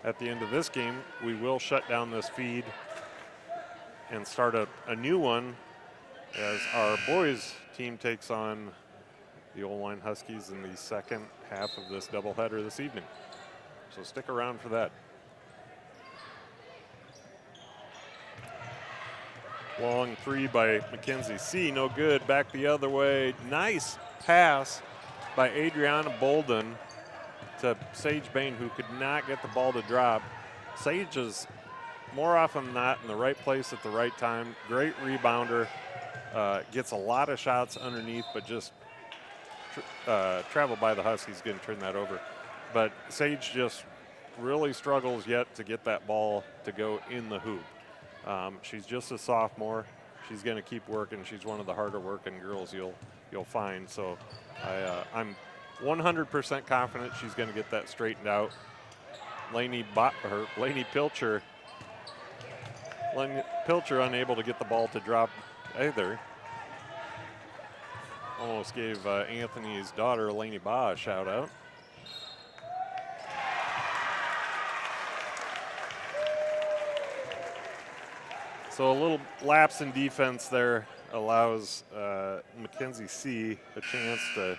at the end of this game, we will shut down this feed and start a new one as our boys team takes on the Oelwein Huskies in the second half of this doubleheader this evening. So stick around for that. Long three by Mackenzie C, no good. Back the other way. Nice pass by Adriana Bolden to Sage Bain, who could not get the ball to drop. Sage is more often than not in the right place at the right time. Great rebounder. Gets a lot of shots underneath, but just traveled by the Huskies, going to turn that over. But Sage just really struggles yet to get that ball to go in the hoop. She's just a sophomore. She's going to keep working. She's one of the harder working girls you'll find. So I'm 100% confident she's going to get that straightened out. Lainey Pilcher unable to get the ball to drop either. Almost gave Anthony's daughter, Lainey Ba, a shout out. So a little lapse in defense there allows Mackenzie C a chance to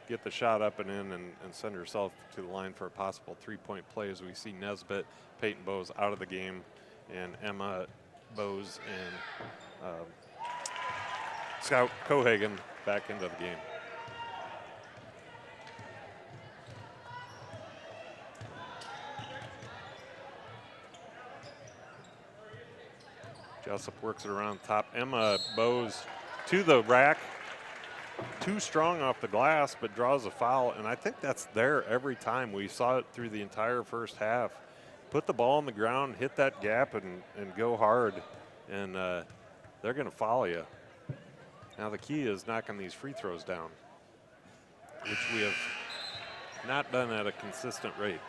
get the shot up and in and send herself to the line for a possible three-point play as we see Nesbitt, Peyton Bowes out of the game, and Emma Bowes and Scout Cohagen back into the game. Jesup works it around top. Emma Bowes to the rack. Too strong off the glass, but draws a foul. And I think that's there every time. We saw it through the entire first half. Put the ball on the ground, hit that gap, and go hard. And they're going to foul you. Now the key is knocking these free throws down, which we have not done at a consistent rate.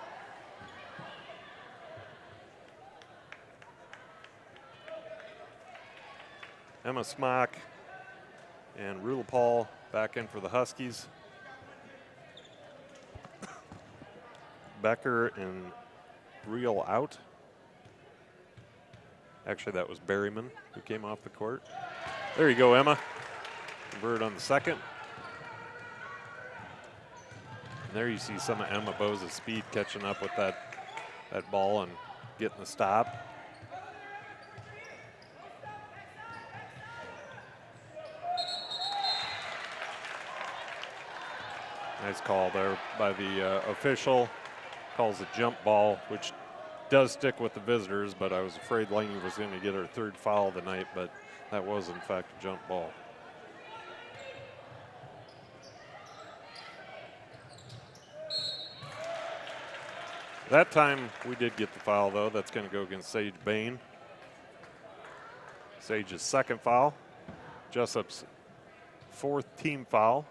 Emma Smock and Rula Paul back in for the Huskies. Becker and Reel out. Actually, that was Berryman who came off the court. There you go, Emma. Converted on the second. And there you see some of Emma Bowes' speed catching up with that ball and getting the stop. Nice call there by the official. Calls a jump ball, which does stick with the visitors, but I was afraid Laney was going to get her third foul of the night, but that was in fact a jump ball. That time we did get the foul though. That's going to go against Sage Bain. Sage's second foul. Jesup's fourth team foul.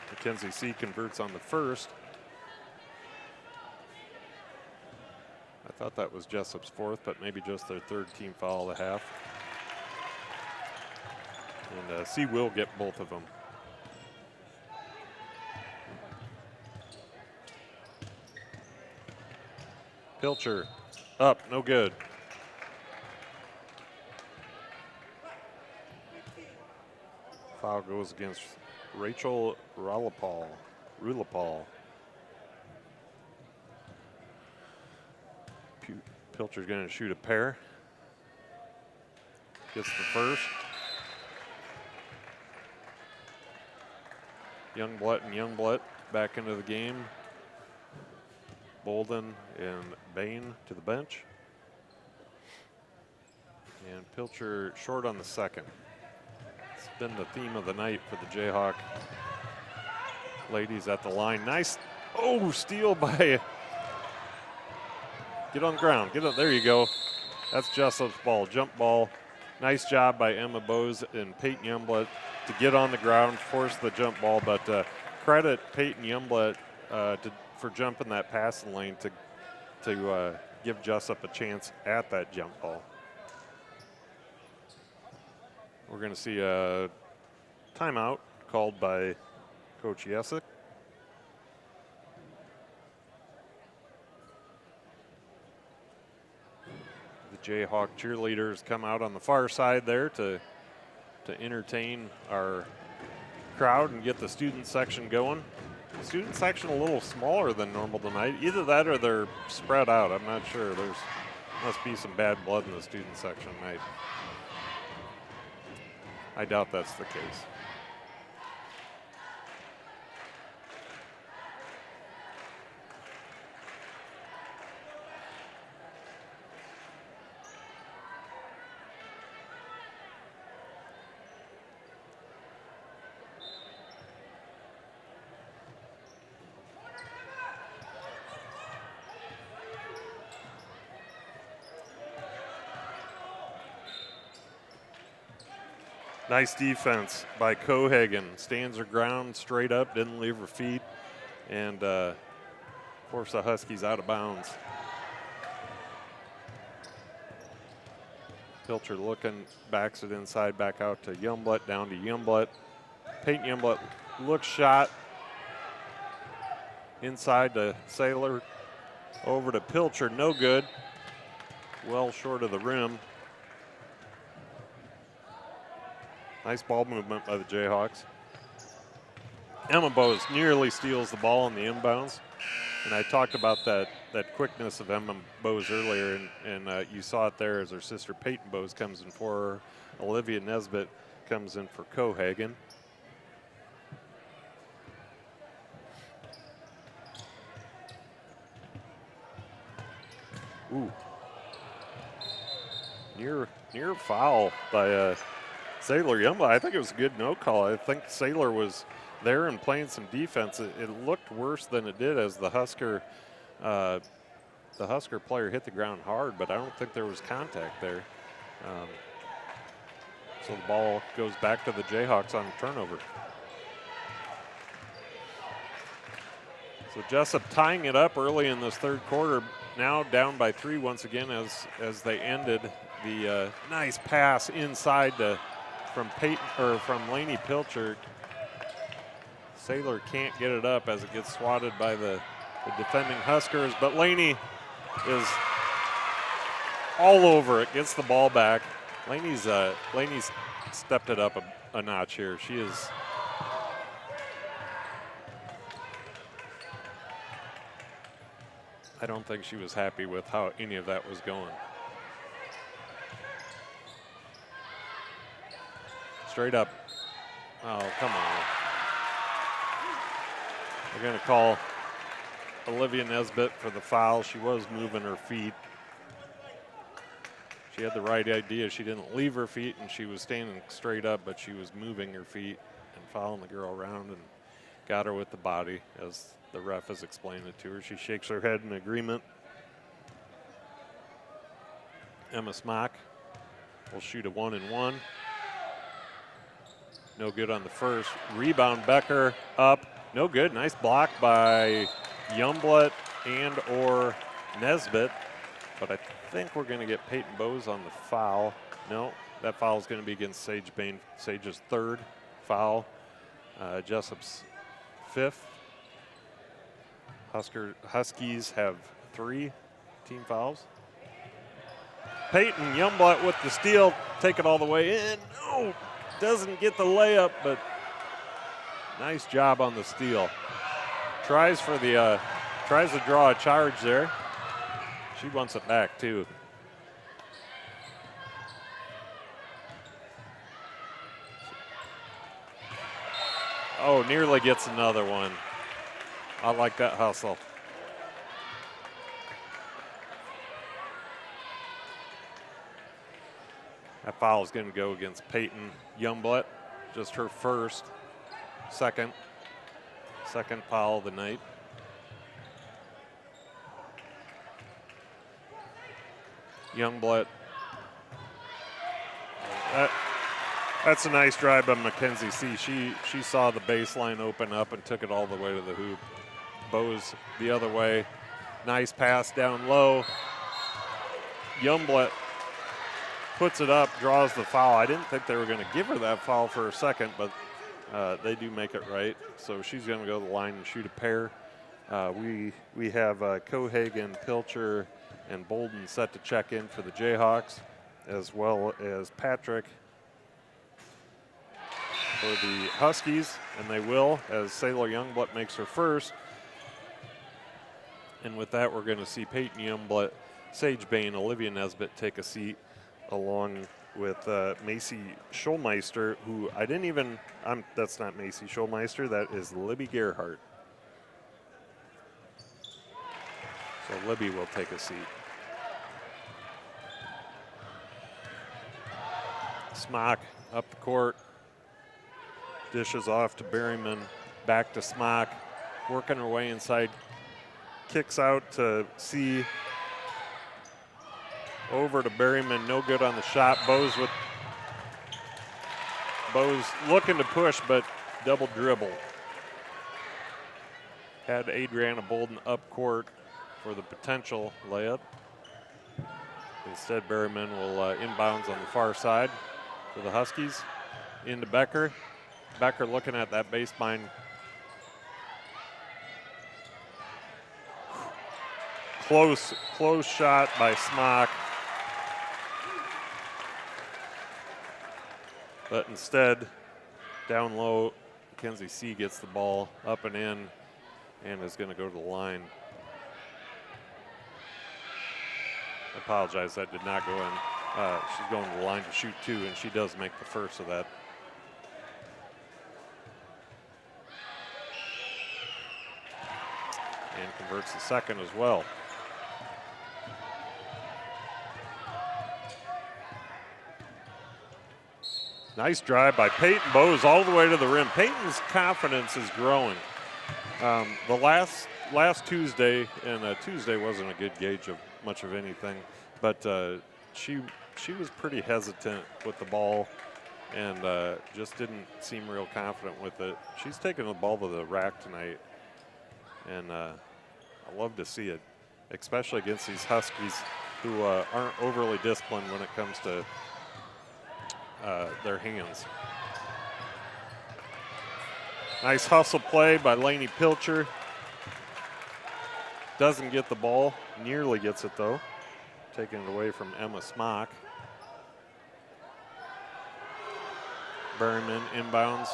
Mackenzie C converts on the first. I thought that was Jesup's fourth, but maybe just their third team foul of the half. And C will get both of them. Pilcher up, no good. Foul goes against Rachel Rulapal. Pilcher's going to shoot a pair. Gets the first. Youngblood back into the game. Bolden and Bain to the bench. And Pilcher short on the second. It's been the theme of the night for the Jayhawk ladies at the line. Nice, steal by, get on the ground, get up, there you go. That's Jesup's ball, jump ball. Nice job by Emma Bowes and Peyton Youngblood to get on the ground, force the jump ball, but credit Peyton Youngblood for jumping that passing lane to give Jesup a chance at that jump ball. We're going to see a timeout called by Coach Jesup. The Jayhawk cheerleaders come out on the far side there to entertain our crowd and get the student section going. Student section a little smaller than normal tonight. Either that or they're spread out. I'm not sure. There's must be some bad blood in the student section tonight. I doubt that's the case. Nice defense by Cohagen. Stands her ground straight up, didn't leave her feet, and forced the Huskies out of bounds. Pilcher looking, backs it inside, back out to Youngblood, down to Youngblood. Peyton Youngblood looks shot. Inside to Saylor, over to Pilcher, no good. Well short of the rim. Nice ball movement by the Jayhawks. Emma Bowes nearly steals the ball on the inbounds. And I talked about that quickness of Emma Bowes earlier, and you saw it there as her sister Peyton Bowes comes in for her. Olivia Nesbitt comes in for Cohagen. Ooh. Near foul by Saylor Youngblood. I think it was a good no call. I think Saylor was there and playing some defense. It looked worse than it did as the Husker player hit the ground hard, but I don't think there was contact there. So the ball goes back to the Jayhawks on a turnover. So Jesup tying it up early in this third quarter, now down by 3 once again as they ended. The nice pass inside from Laney Pilcher. Saylor can't get it up as it gets swatted by the defending Huskers, but Laney is all over it, gets the ball back. Laney's stepped it up a notch here. She is I don't think she was happy with how any of that was going. Straight up. Oh, come on. We're going to call Olivia Nesbitt for the foul. She was moving her feet. She had the right idea. She didn't leave her feet, and she was standing straight up, but she was moving her feet and following the girl around and got her with the body, as the ref has explained it to her. She shakes her head in agreement. Emma Smock will shoot a 1-and-1. No good on the first. Rebound, Becker up. No good. Nice block by Youngblood and or Nesbitt. But I think we're going to get Peyton Bowes on the foul. No, that foul is going to be against Sage Bain. Sage's third foul. Jesup's fifth. Huskies have 3 team fouls. Peyton Youngblood with the steal. Take it all the way in. No! Doesn't get the layup, but nice job on the steal. Tries to draw a charge there. She wants it back too. Oh, nearly gets another one. I like that hustle. That foul is going to go against Peyton Youngblood. Just her second foul of the night. Youngblood. That's a nice drive by Mackenzie C. She saw the baseline open up and took it all the way to the hoop. Bowes the other way. Nice pass down low. Youngblood puts it up, draws the foul. I didn't think they were going to give her that foul for a second, but they do make it right. So she's going to go to the line and shoot a pair. We have Cohagen, Pilcher, and Bolden set to check in for the Jayhawks, as well as Patrick for the Huskies, and they will, as Sailor Youngblood makes her first. And with that, we're going to see Peyton Youngblood, Sage Bain, Olivia Nesbitt take a seat, along with Macy Schulmeister, who I didn't even, that's not Macy Schulmeister, that is Libby Gerhardt. So Libby will take a seat. Smock up the court, dishes off to Berryman, back to Smock, working her way inside, kicks out to C, over to Berryman, no good on the shot. Bowes looking to push, but double dribble. Had Adriana Bolden up court for the potential layup. Instead, Berryman will inbounds on the far side for the Huskies. Into Becker. Becker looking at that baseline. Close shot by Smock. But instead, down low, Mackenzie C gets the ball up and in and is going to go to the line. I apologize, that did not go in. She's going to the line to shoot two, and she does make the first of that. And converts the second as well. Nice drive by Peyton Bowes all the way to the rim. Peyton's confidence is growing. The last Tuesday, and Tuesday wasn't a good gauge of much of anything, but she was pretty hesitant with the ball and just didn't seem real confident with it. She's taking the ball to the rack tonight, and I love to see it, especially against these Huskies who aren't overly disciplined when it comes to their hands. Nice hustle play by Lainey Pilcher. Doesn't get the ball, nearly gets it though. Taking it away from Emma Smock. Berryman inbounds.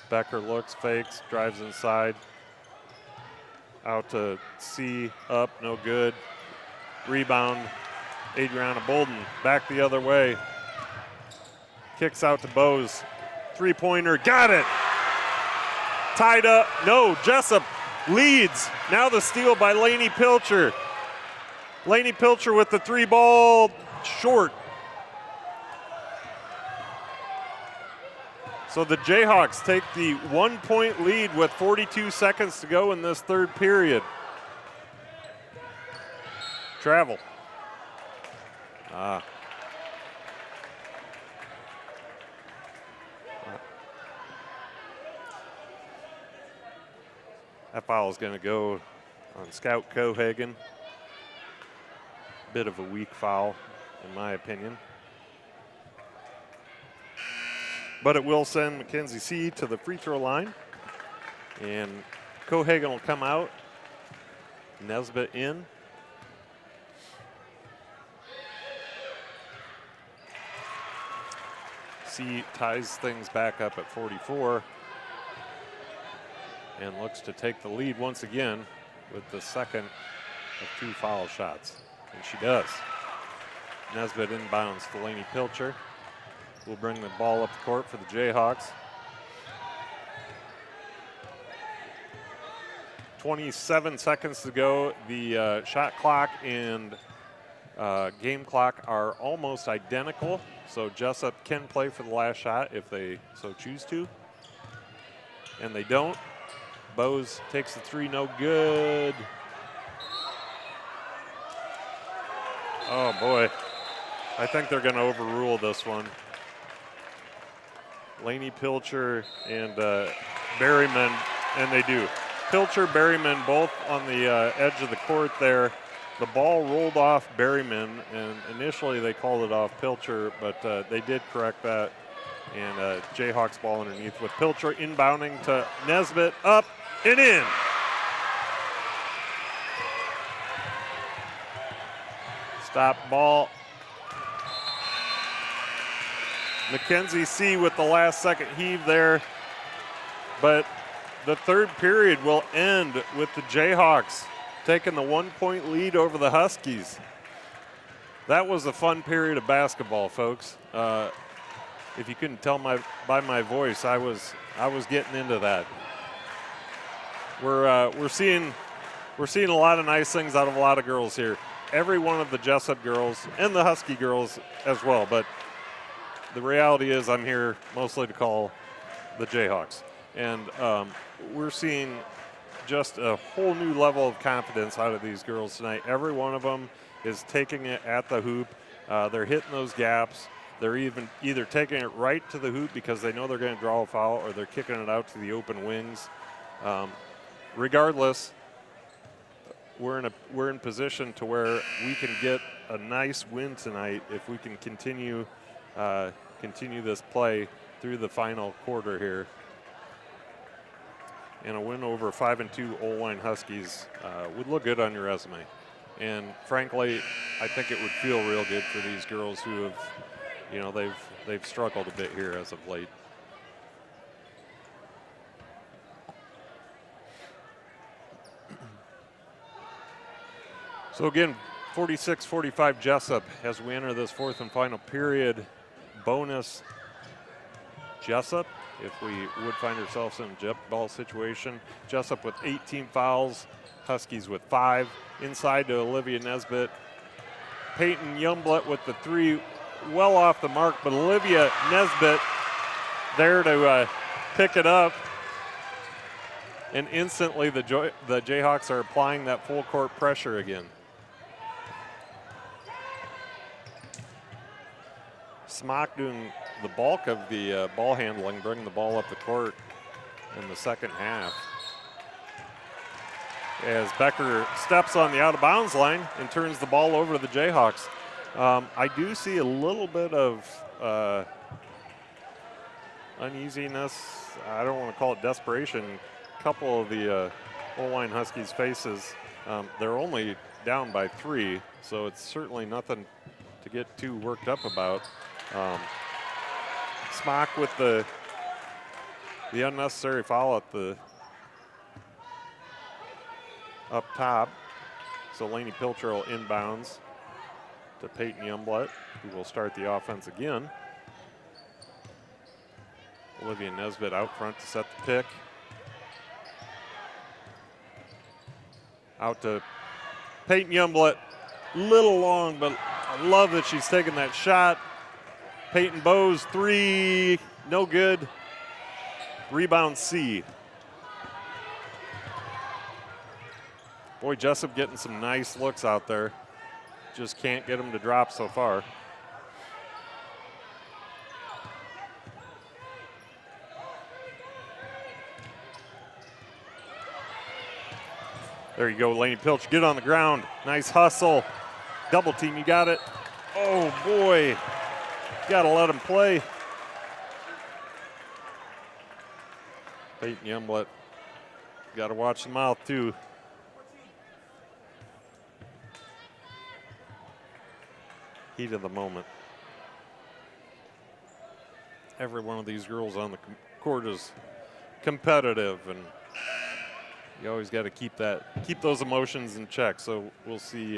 Becker looks, fakes, drives inside. Out to C, up, no good. Rebound, Adriana Bolden, back the other way. Kicks out to Bowes. Three-pointer, got it! Tied up, no, Jesup leads. Now the steal by Lainey Pilcher. Lainey Pilcher with the three ball, short. So the Jayhawks take the 1-point lead with 42 seconds to go in this third period. Travel. That foul is going to go on Scout Cohagen. Bit of a weak foul, in my opinion. But it will send Mackenzie C to the free throw line. And Cohagen will come out. Nesbitt in. C ties things back up at 44 and looks to take the lead once again with the second of two foul shots. And she does. Nesbitt inbounds to Lainey Pilcher. Will bring the ball up the court for the Jayhawks. 27 seconds to go. The shot clock and game clock are almost identical. So Jesup can play for the last shot if they so choose to. And they don't. Bowes takes the three, no good. Oh boy. I think they're going to overrule this one. Lainey Pilcher and Berryman, and they do. Pilcher, Berryman both on the edge of the court there. The ball rolled off Berryman, and initially they called it off Pilcher, but they did correct that. And Jayhawks ball underneath with Pilcher inbounding to Nesbitt, up and in. Stop ball. Mackenzie C with the last second heave there. But the third period will end with the Jayhawks taking the 1-point lead over the Huskies. That was a fun period of basketball, folks. If you couldn't tell by my voice, I was getting into that. We're seeing a lot of nice things out of a lot of girls here. Every one of the Jesup girls and the Husky girls as well. But the reality is, I'm here mostly to call the Jayhawks, and we're seeing just a whole new level of confidence out of these girls tonight. Every one of them is taking it at the hoop. They're hitting those gaps. They're either taking it right to the hoop because they know they're going to draw a foul, or they're kicking it out to the open wings. Regardless, we're in position to where we can get a nice win tonight if we can continue this play through the final quarter here. And a win over 5-2 Oelwein Huskies would look good on your resume. And frankly, I think it would feel real good for these girls who have, they've struggled a bit here as of late. So again, 46-45 Jesup as we enter this fourth and final period. Bonus Jesup if we would find ourselves in a jump ball situation. Jesup with 18 fouls, Huskies with 5. Inside to Olivia Nesbitt. Peyton Youngblood with the 3, well off the mark, but Olivia Nesbitt there to pick it up. And instantly the Jayhawks are applying that full court pressure again. Smock doing the bulk of the ball handling, bringing the ball up the court in the second half. As Becker steps on the out-of-bounds line and turns the ball over to the Jayhawks. I do see a little bit of uneasiness. I don't want to call it desperation. A couple of the Oelwein Huskies faces. They're only down by 3, so it's certainly nothing to get too worked up about. Smock with the unnecessary foul at the up top. So Lainey Pilcher will inbounds to Peyton Youngblood, who will start the offense again. Olivia Nesbitt out front to set the pick. Out to Peyton Youngblood. Little long, but I love that she's taking that shot. Peyton Bowes 3, no good. Rebound C. Boy, Jesup getting some nice looks out there. Just can't get them to drop so far. There you go, Lainey Pilch, get on the ground. Nice hustle. Double team, you got it. Oh boy, gotta let him play. Peyton Youngblood, gotta watch the mouth too. Heat of the moment. Every one of these girls on the court is competitive, and you always got to keep those emotions in check. So we'll see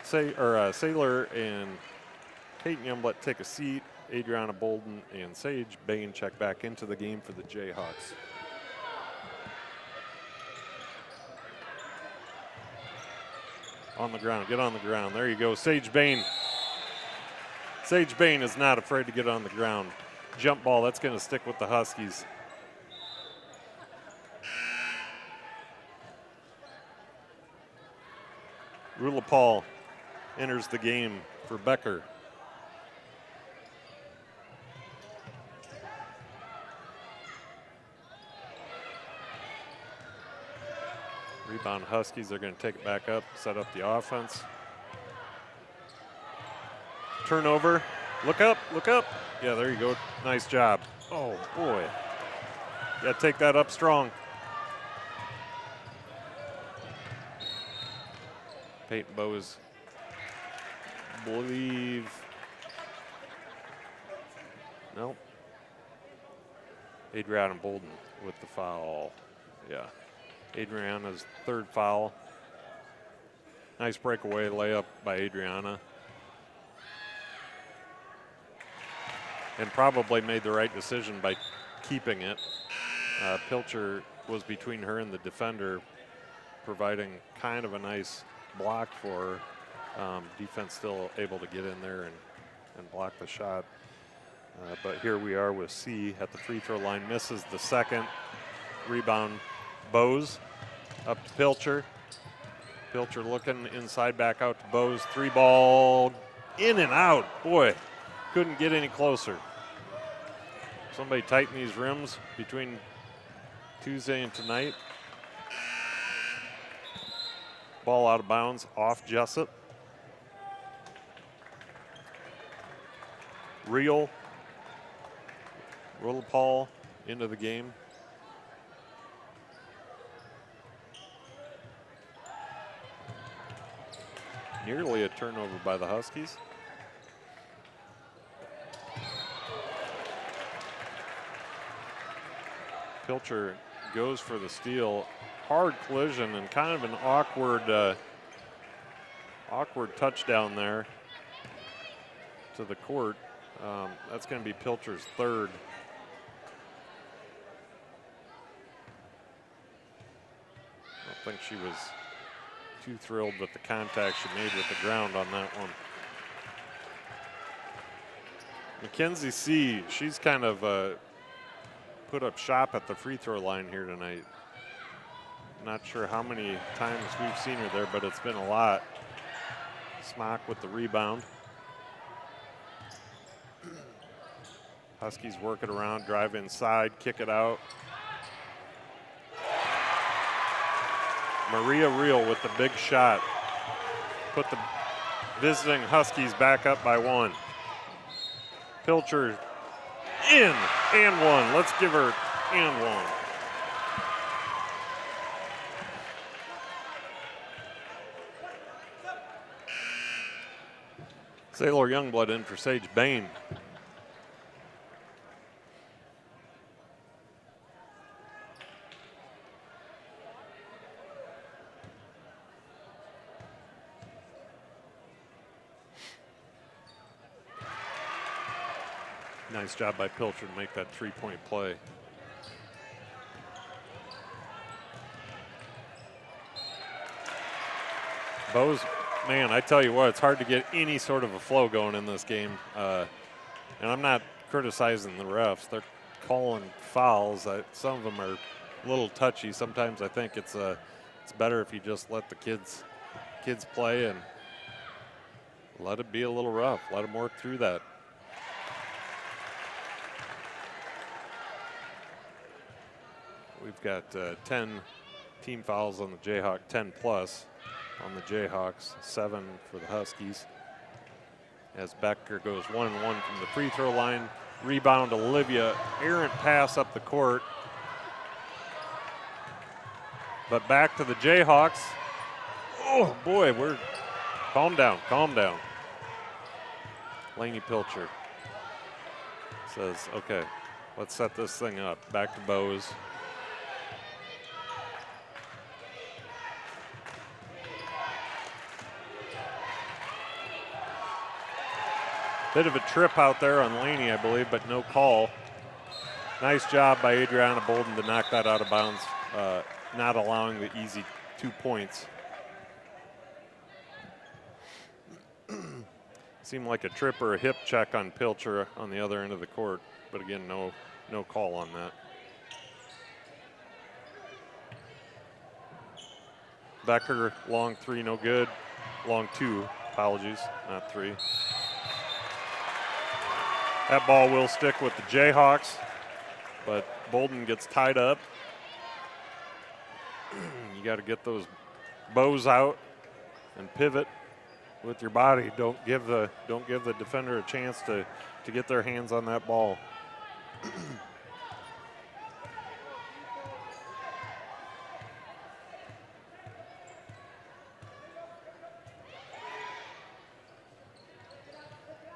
Saylor and Peyton Youngblood take a seat. Adriana Bolden and Sage Bain check back into the game for the Jayhawks. On the ground, get on the ground. There you go, Sage Bain. Sage Bain is not afraid to get on the ground. Jump ball, that's going to stick with the Huskies. Rula Paul enters the game for Becker. Rebound Huskies, they're going to take it back up, set up the offense. Turnover, look up, look up. Yeah, there you go, nice job. Oh boy, got to take that up strong. Peyton Bowes, believe, Nope. Adriana Bolden with the foul. Yeah. Adriana's third foul. Nice breakaway layup by Adriana. And probably made the right decision by keeping it. Pilcher was between her and the defender, providing kind of a nice block for her. Defense still able to get in there and block the shot. But here we are with C at the free throw line. Misses the second. Rebound, Bose up to Pilcher. Pilcher looking inside, back out to Bose. 3-ball, in and out. Boy, couldn't get any closer. Somebody tighten these rims between Tuesday and tonight. Ball out of bounds, off Jesup. Real Paul into the game. Nearly a turnover by the Huskies. Pilcher goes for the steal. Hard collision and kind of an awkward touchdown there to the court. That's going to be Pilcher's third. I don't think she was too thrilled with the contact she made with the ground on that one. Mackenzie C, she's kind of put up shop at the free throw line here tonight. Not sure how many times we've seen her there, but it's been a lot. Smock with the rebound. Huskies work it around, drive inside, kick it out. Maria Real with the big shot. Put the visiting Huskies back up by 1. Pilcher in and 1. Let's give her and 1. Sailor Youngblood in for Sage Bain. Nice job by Pilcher to make that three-point play. Bose, man, I tell you what, it's hard to get any sort of a flow going in this game. And I'm not criticizing the refs. They're calling fouls. Some of them are a little touchy. Sometimes I think it's better if you just let the kids play and let it be a little rough. Let them work through that. We've got 10 team fouls on the Jayhawk, 10 plus on the Jayhawks, 7 for the Huskies. As Becker goes 1-1 from the free throw line. Rebound Olivia, errant pass up the court. But back to the Jayhawks. Oh boy, calm down. Lainey Pilcher says, okay, let's set this thing up. Back to Bose. Bit of a trip out there on Laney, I believe, but no call. Nice job by Adriana Bolden to knock that out of bounds, not allowing the easy 2 points. Seemed like a trip or a hip check on Pilcher on the other end of the court, but again, no call on that. Becker, long 3, no good. Long 2, apologies, not 3. That ball will stick with the Jayhawks, but Bolden gets tied up. You got to get those bows out and pivot with your body. Don't give the defender a chance to get their hands on that ball.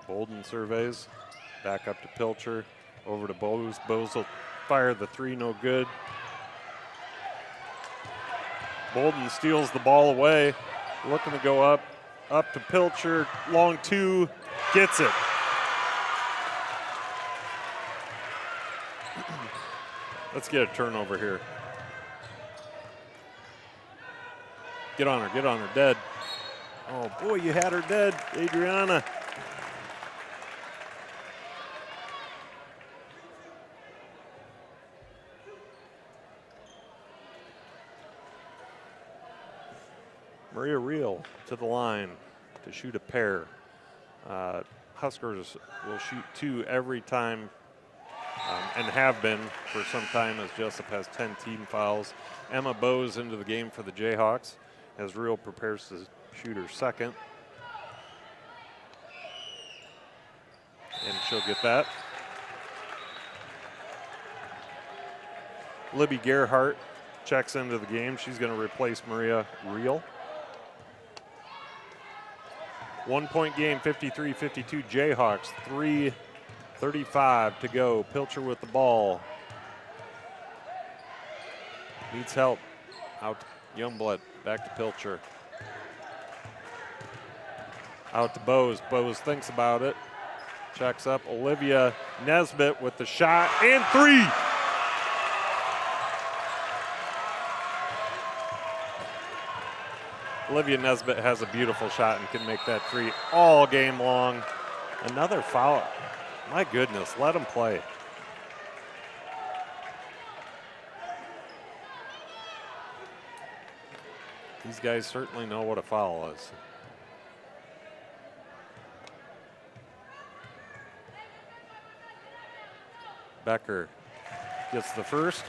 Bolden surveys. Back up to Pilcher, over to Bose. Bose will fire the three, no good. Bolden steals the ball away, looking to go up to Pilcher, long two, gets it. Let's get a turnover here. Get on her, dead. Oh boy, you had her dead, Adriana. Maria Reel to the line to shoot a pair. Huskers will shoot two every time and have been for some time, as Jesup has 10 team fouls. Emma Bose into the game for the Jayhawks as Reel prepares to shoot her second. And she'll get that. Libby Gerhardt checks into the game. She's going to replace Maria Reel. 1 point game, 53-52 Jayhawks, 3:35 to go. Pilcher with the ball. Needs help. Out to Youngblood, back to Pilcher. Out to Bose. Bose thinks about it. Checks up. Olivia Nesbitt with the shot and three. Olivia Nesbitt has a beautiful shot and can make that three all game long. Another foul. My goodness, let them play. These guys certainly know what a foul is. Becker gets the first.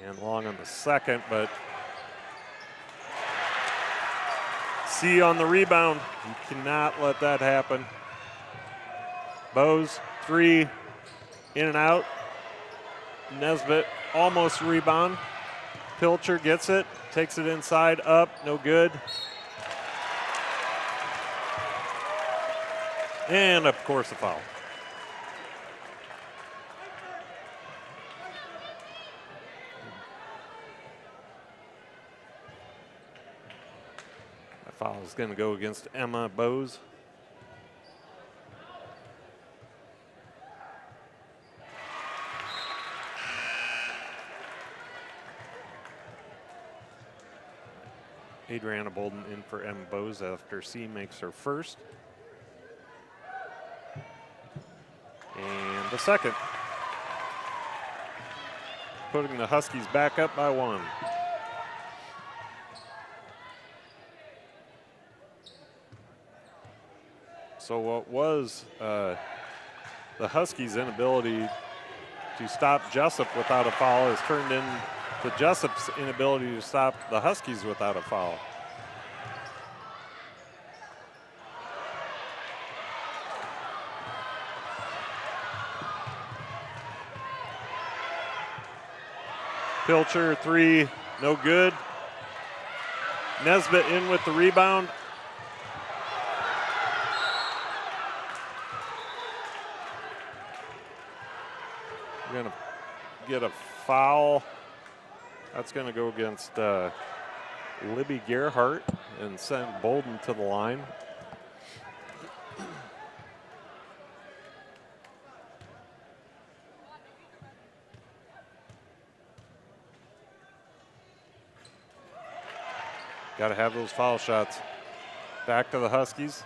And long on the second, but C on the rebound. You cannot let that happen. Bose, three, in and out. Nesbitt almost rebound. Pilcher gets it, takes it inside, up, no good. And of course a foul. That foul is going to go against Emma Bose. Adriana Bolden in for Emma Bose after C makes her first. And the second. Putting the Huskies back up by one. So what was the Huskies' inability to stop Jesup without a foul has turned into Jesup's inability to stop the Huskies without a foul. Pilcher, three, no good. Nesbitt in with the rebound. We're going to get a foul. That's going to go against Libby Gerhardt and send Bolden to the line. Got to have those foul shots. Back to the Huskies.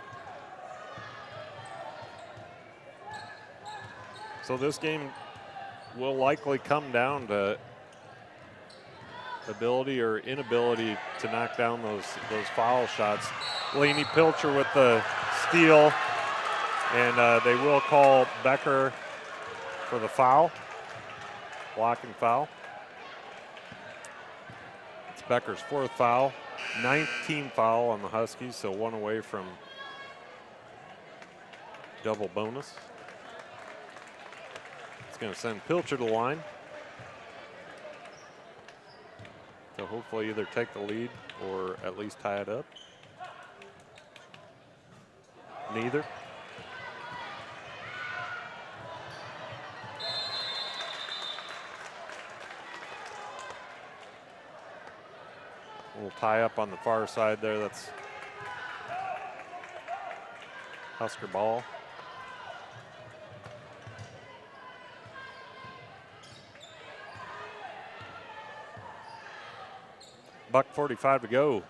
So this game will likely come down to ability or inability to knock down those foul shots. Lainey Pilcher with the steal, and they will call Becker for the foul, blocking foul. It's Becker's fourth foul, 19th foul on the Huskies, so one away from double bonus. It's going to send Pilcher to the line. to hopefully either take the lead or at least tie it up. Neither. We'll tie up on the far side there. That's Husker ball. $1:45 to go.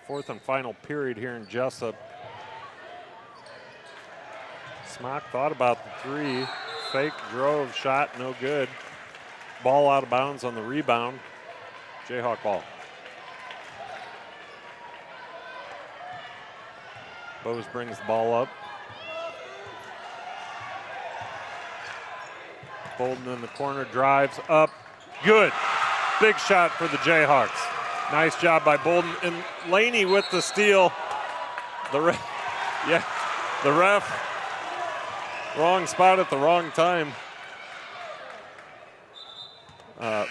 Fourth and final period here in Jesup. Smock thought about the three. Fake, drove, shot, no good. Ball out of bounds on the rebound. Jayhawk ball. Bose brings the ball up. Bolden in the corner, drives up. Good. Big shot for the Jayhawks. Nice job by Bolden. And Laney with the steal. The ref, wrong spot at the wrong time.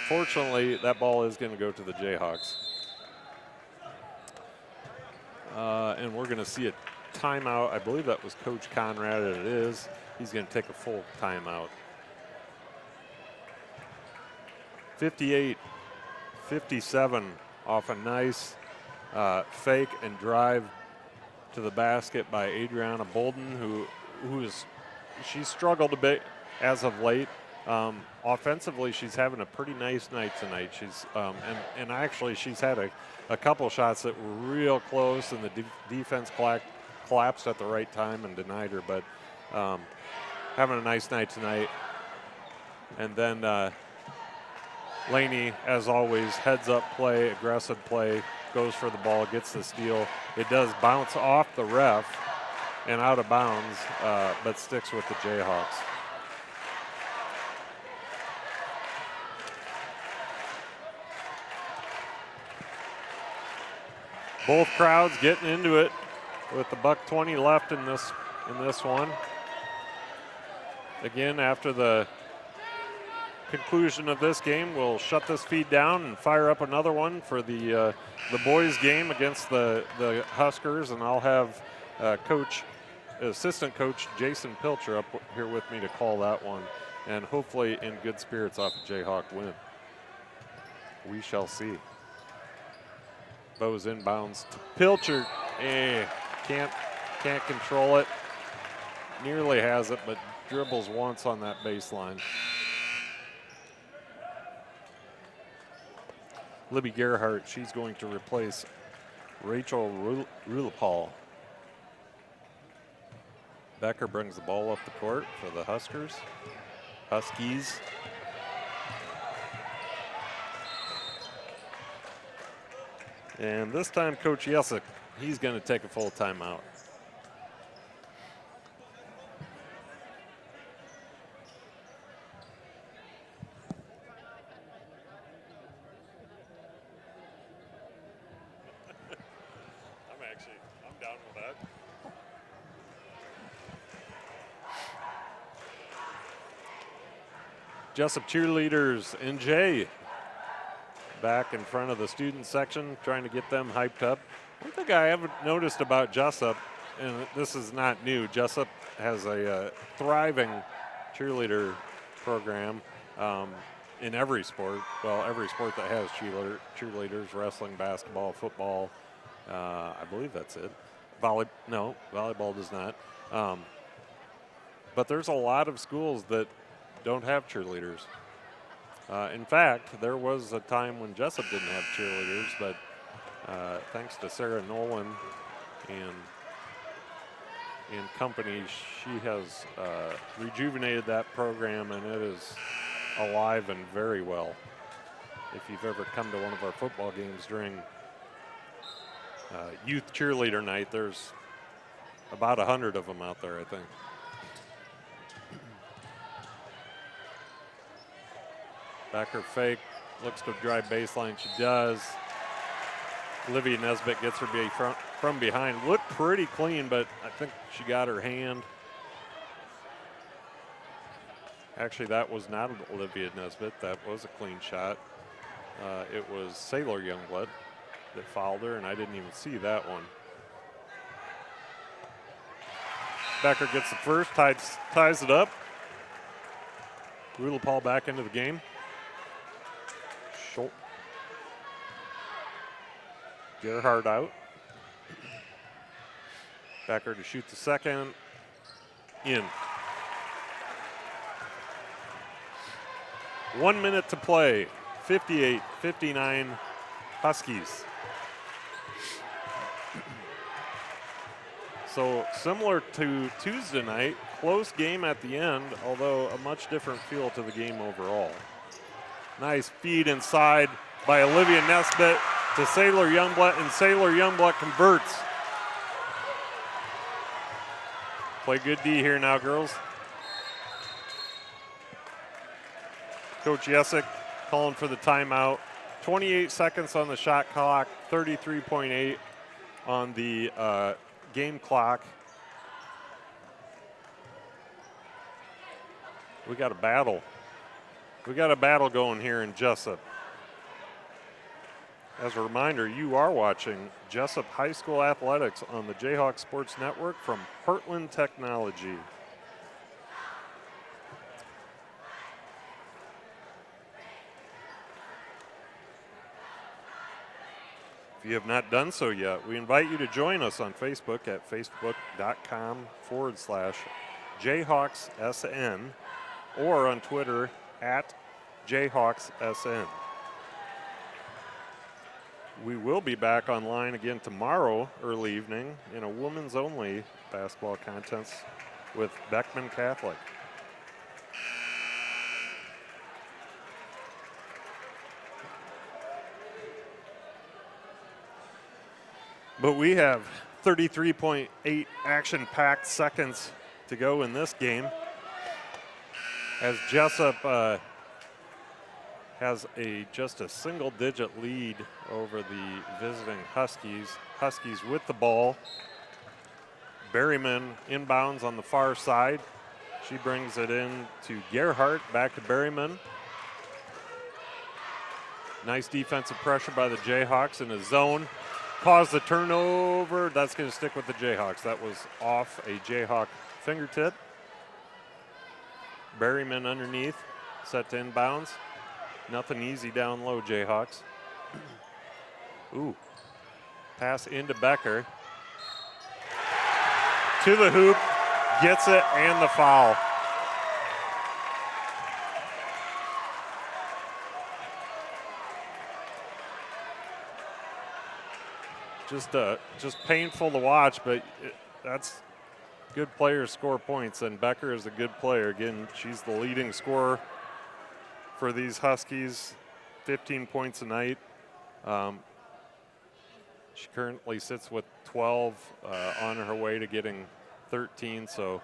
Fortunately, that ball is going to go to the Jayhawks. And we're going to see a timeout. I believe that was Coach Conrad, and it is. He's going to take a full timeout. 58-57 off a nice fake and drive to the basket by Adriana Bolden, she struggled a bit as of late. Offensively, she's having a pretty nice night tonight. She's and actually she's had a couple shots that were real close, and the defense collapsed at the right time and denied her. But having a nice night tonight. And then Laney, as always, heads up play, aggressive play, goes for the ball, gets the steal. It does bounce off the ref and out of bounds, but sticks with the Jayhawks. Both crowds getting into it with the $1:20 left in this one. Again, after the conclusion of this game, we'll shut this feed down and fire up another one for the boys' game against the Huskers, and I'll have assistant coach Jason Pilcher up here with me to call that one, and hopefully in good spirits off a Jayhawk win. We shall see. Bose inbounds to Pilcher. Can't control it. Nearly has it, but dribbles once on that baseline. Libby Gerhardt, she's going to replace Rachel Rulapal. Becker brings the ball up the court for the Huskies. And this time, Coach Jesup, he's going to take a full timeout. I'm down with that. Jesup cheerleaders and Jay back in front of the student section, trying to get them hyped up. One thing I haven't noticed about Jesup, and this is not new, Jesup has a thriving cheerleader program in every sport. Well, every sport that has cheerleaders, wrestling, basketball, football, I believe that's it. Volleyball does not. But there's a lot of schools that don't have cheerleaders. In fact, there was a time when Jesup didn't have cheerleaders, but thanks to Sarah Nolan and company, she has rejuvenated that program, and it is alive and very well. If you've ever come to one of our football games during youth cheerleader night, there's about 100 of them out there, I think. Becker fake, looks to drive baseline, she does. Olivia Nesbitt gets her from behind. Looked pretty clean, but I think she got her hand. Actually, that was not Olivia Nesbitt, that was a clean shot. it was Sailor Youngblood that fouled her, and I didn't even see that one. Becker gets the first, ties it up. Paul back into the game. Gerhardt out. Becker to shoot the second. In. 1 minute to play. 58-59 Huskies. So similar to Tuesday night, close game at the end, although a much different feel to the game overall. Nice feed inside by Olivia Nesbitt to Sailor Youngblood, and Sailor Youngblood converts. Play good D here now, girls. Coach Jesup calling for the timeout. 28 seconds on the shot clock, 33.8 on the game clock. We got a battle. We got a battle going here in Jesup. As a reminder, you are watching Jesup High School Athletics on the J-Hawks Sports Network from Heartland Technology. If you have not done so yet, we invite you to join us on Facebook at facebook.com/JayhawksSN or on Twitter at JayhawksSN. We will be back online again tomorrow early evening in a women's only basketball contest with Beckman Catholic. But we have 33.8 action-packed seconds to go in this game as Jesup has just a single-digit lead over the visiting Huskies. Huskies with the ball. Berryman inbounds on the far side. She brings it in to Gerhardt, back to Berryman. Nice defensive pressure by the Jayhawks in the zone. Caused the turnover. That's going to stick with the Jayhawks. That was off a Jayhawk fingertip. Berryman underneath, set to inbounds. Nothing easy down low, Jayhawks. Ooh. Pass into Becker. To the hoop, gets it, and the foul. Just painful to watch, but that's good players score points, and Becker is a good player. Again, she's the leading scorer for these Huskies, 15 points a night. She currently sits with 12 on her way to getting 13, so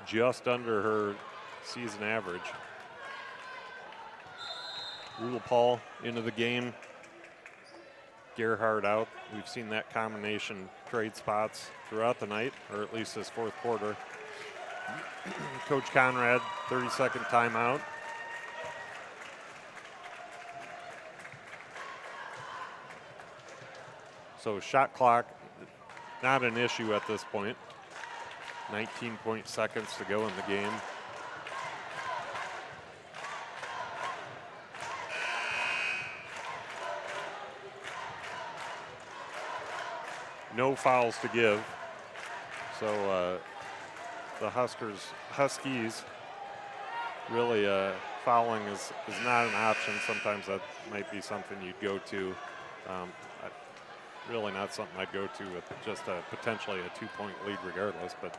just under her season average. Paul into the game. Gerhardt out. We've seen that combination trade spots throughout the night, or at least this fourth quarter. Coach Conrad, 30-second timeout. So shot clock, not an issue at this point. 19 seconds to go in the game. No fouls to give. So the Huskies really fouling is not an option. Sometimes that might be something you'd go to. Really not something I'd go to with just potentially a 2-point lead regardless, but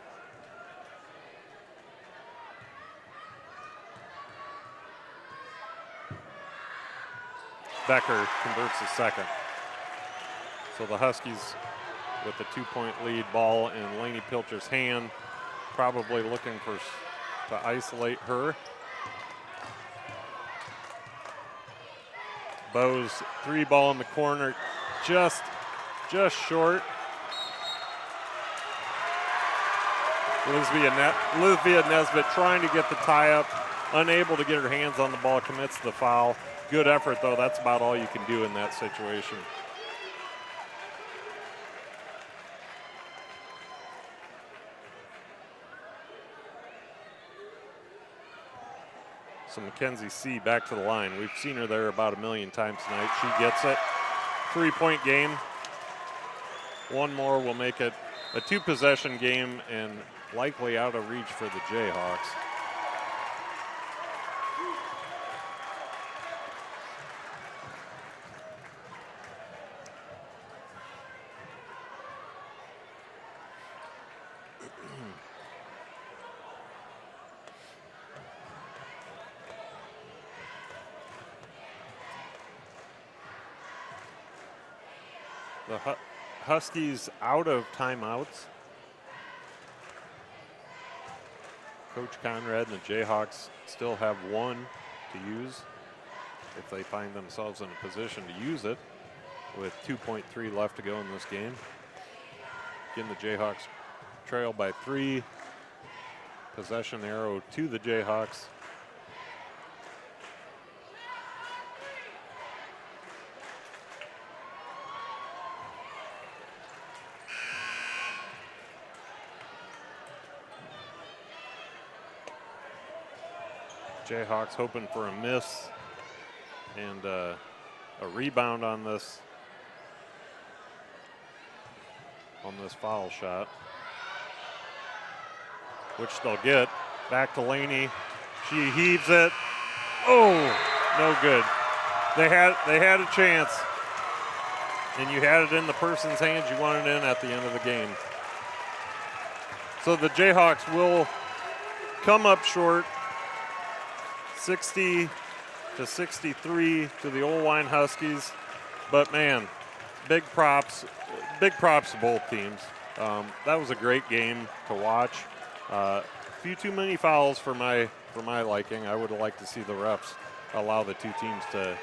Becker converts the second. So the Huskies with the 2-point lead, ball in Lainey Pilcher's hand, probably looking to isolate her. Bowes, 3 ball in the corner, just short. Olivia Nesbitt trying to get the tie up, unable to get her hands on the ball, commits the foul. good effort, though. That's about all you can do in that situation. So Mackenzie C. back to the line. We've seen her there about 1,000,000 times tonight. She gets it. 3-point game. One more will make it a 2-possession game and likely out of reach for the Jayhawks. The Huskies out of timeouts. Coach Conrad and the Jayhawks still have one to use if they find themselves in a position to use it with 2.3 left to go in this game. Again, the Jayhawks trail by 3. Possession arrow to the Jayhawks. Jayhawks hoping for a miss and a rebound on this foul shot, which they'll get. Back to Laney. She heaves it. Oh, no good. They had a chance, and you had it in the person's hands you wanted in at the end of the game. So the Jayhawks will come up short, 60-63 to the Oelwein Huskies. But man, big props to both teams. That was a great game to watch. A few too many fouls for my liking. I would have liked to see the refs allow the two teams to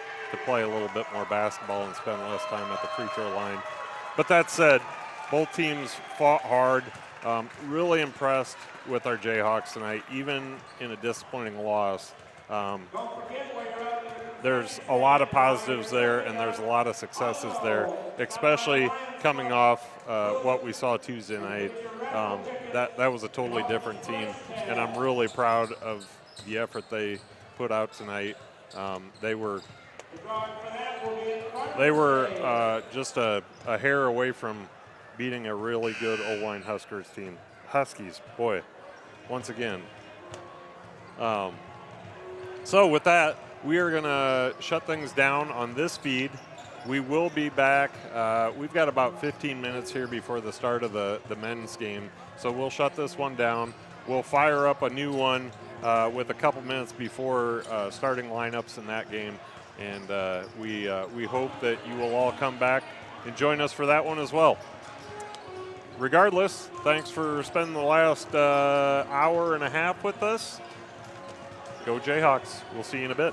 play a little bit more basketball and spend less time at the free throw line. But that said, both teams fought hard. Really impressed with our Jayhawks tonight, even in a disappointing loss. There's a lot of positives there, and there's a lot of successes there, especially coming off what we saw Tuesday night. That was a totally different team, and I'm really proud of the effort they put out tonight. They were just a hair away from beating a really good Oelwein Huskies team. Huskies, boy, once again. So with that, we are going to shut things down on this feed. We will be back. We've got about 15 minutes here before the start of the men's game. So we'll shut this one down. We'll fire up a new one with a couple minutes before starting lineups in that game. And we hope that you will all come back and join us for that one as well. Regardless, thanks for spending the last hour and a half with us. Go Jayhawks. We'll see you in a bit.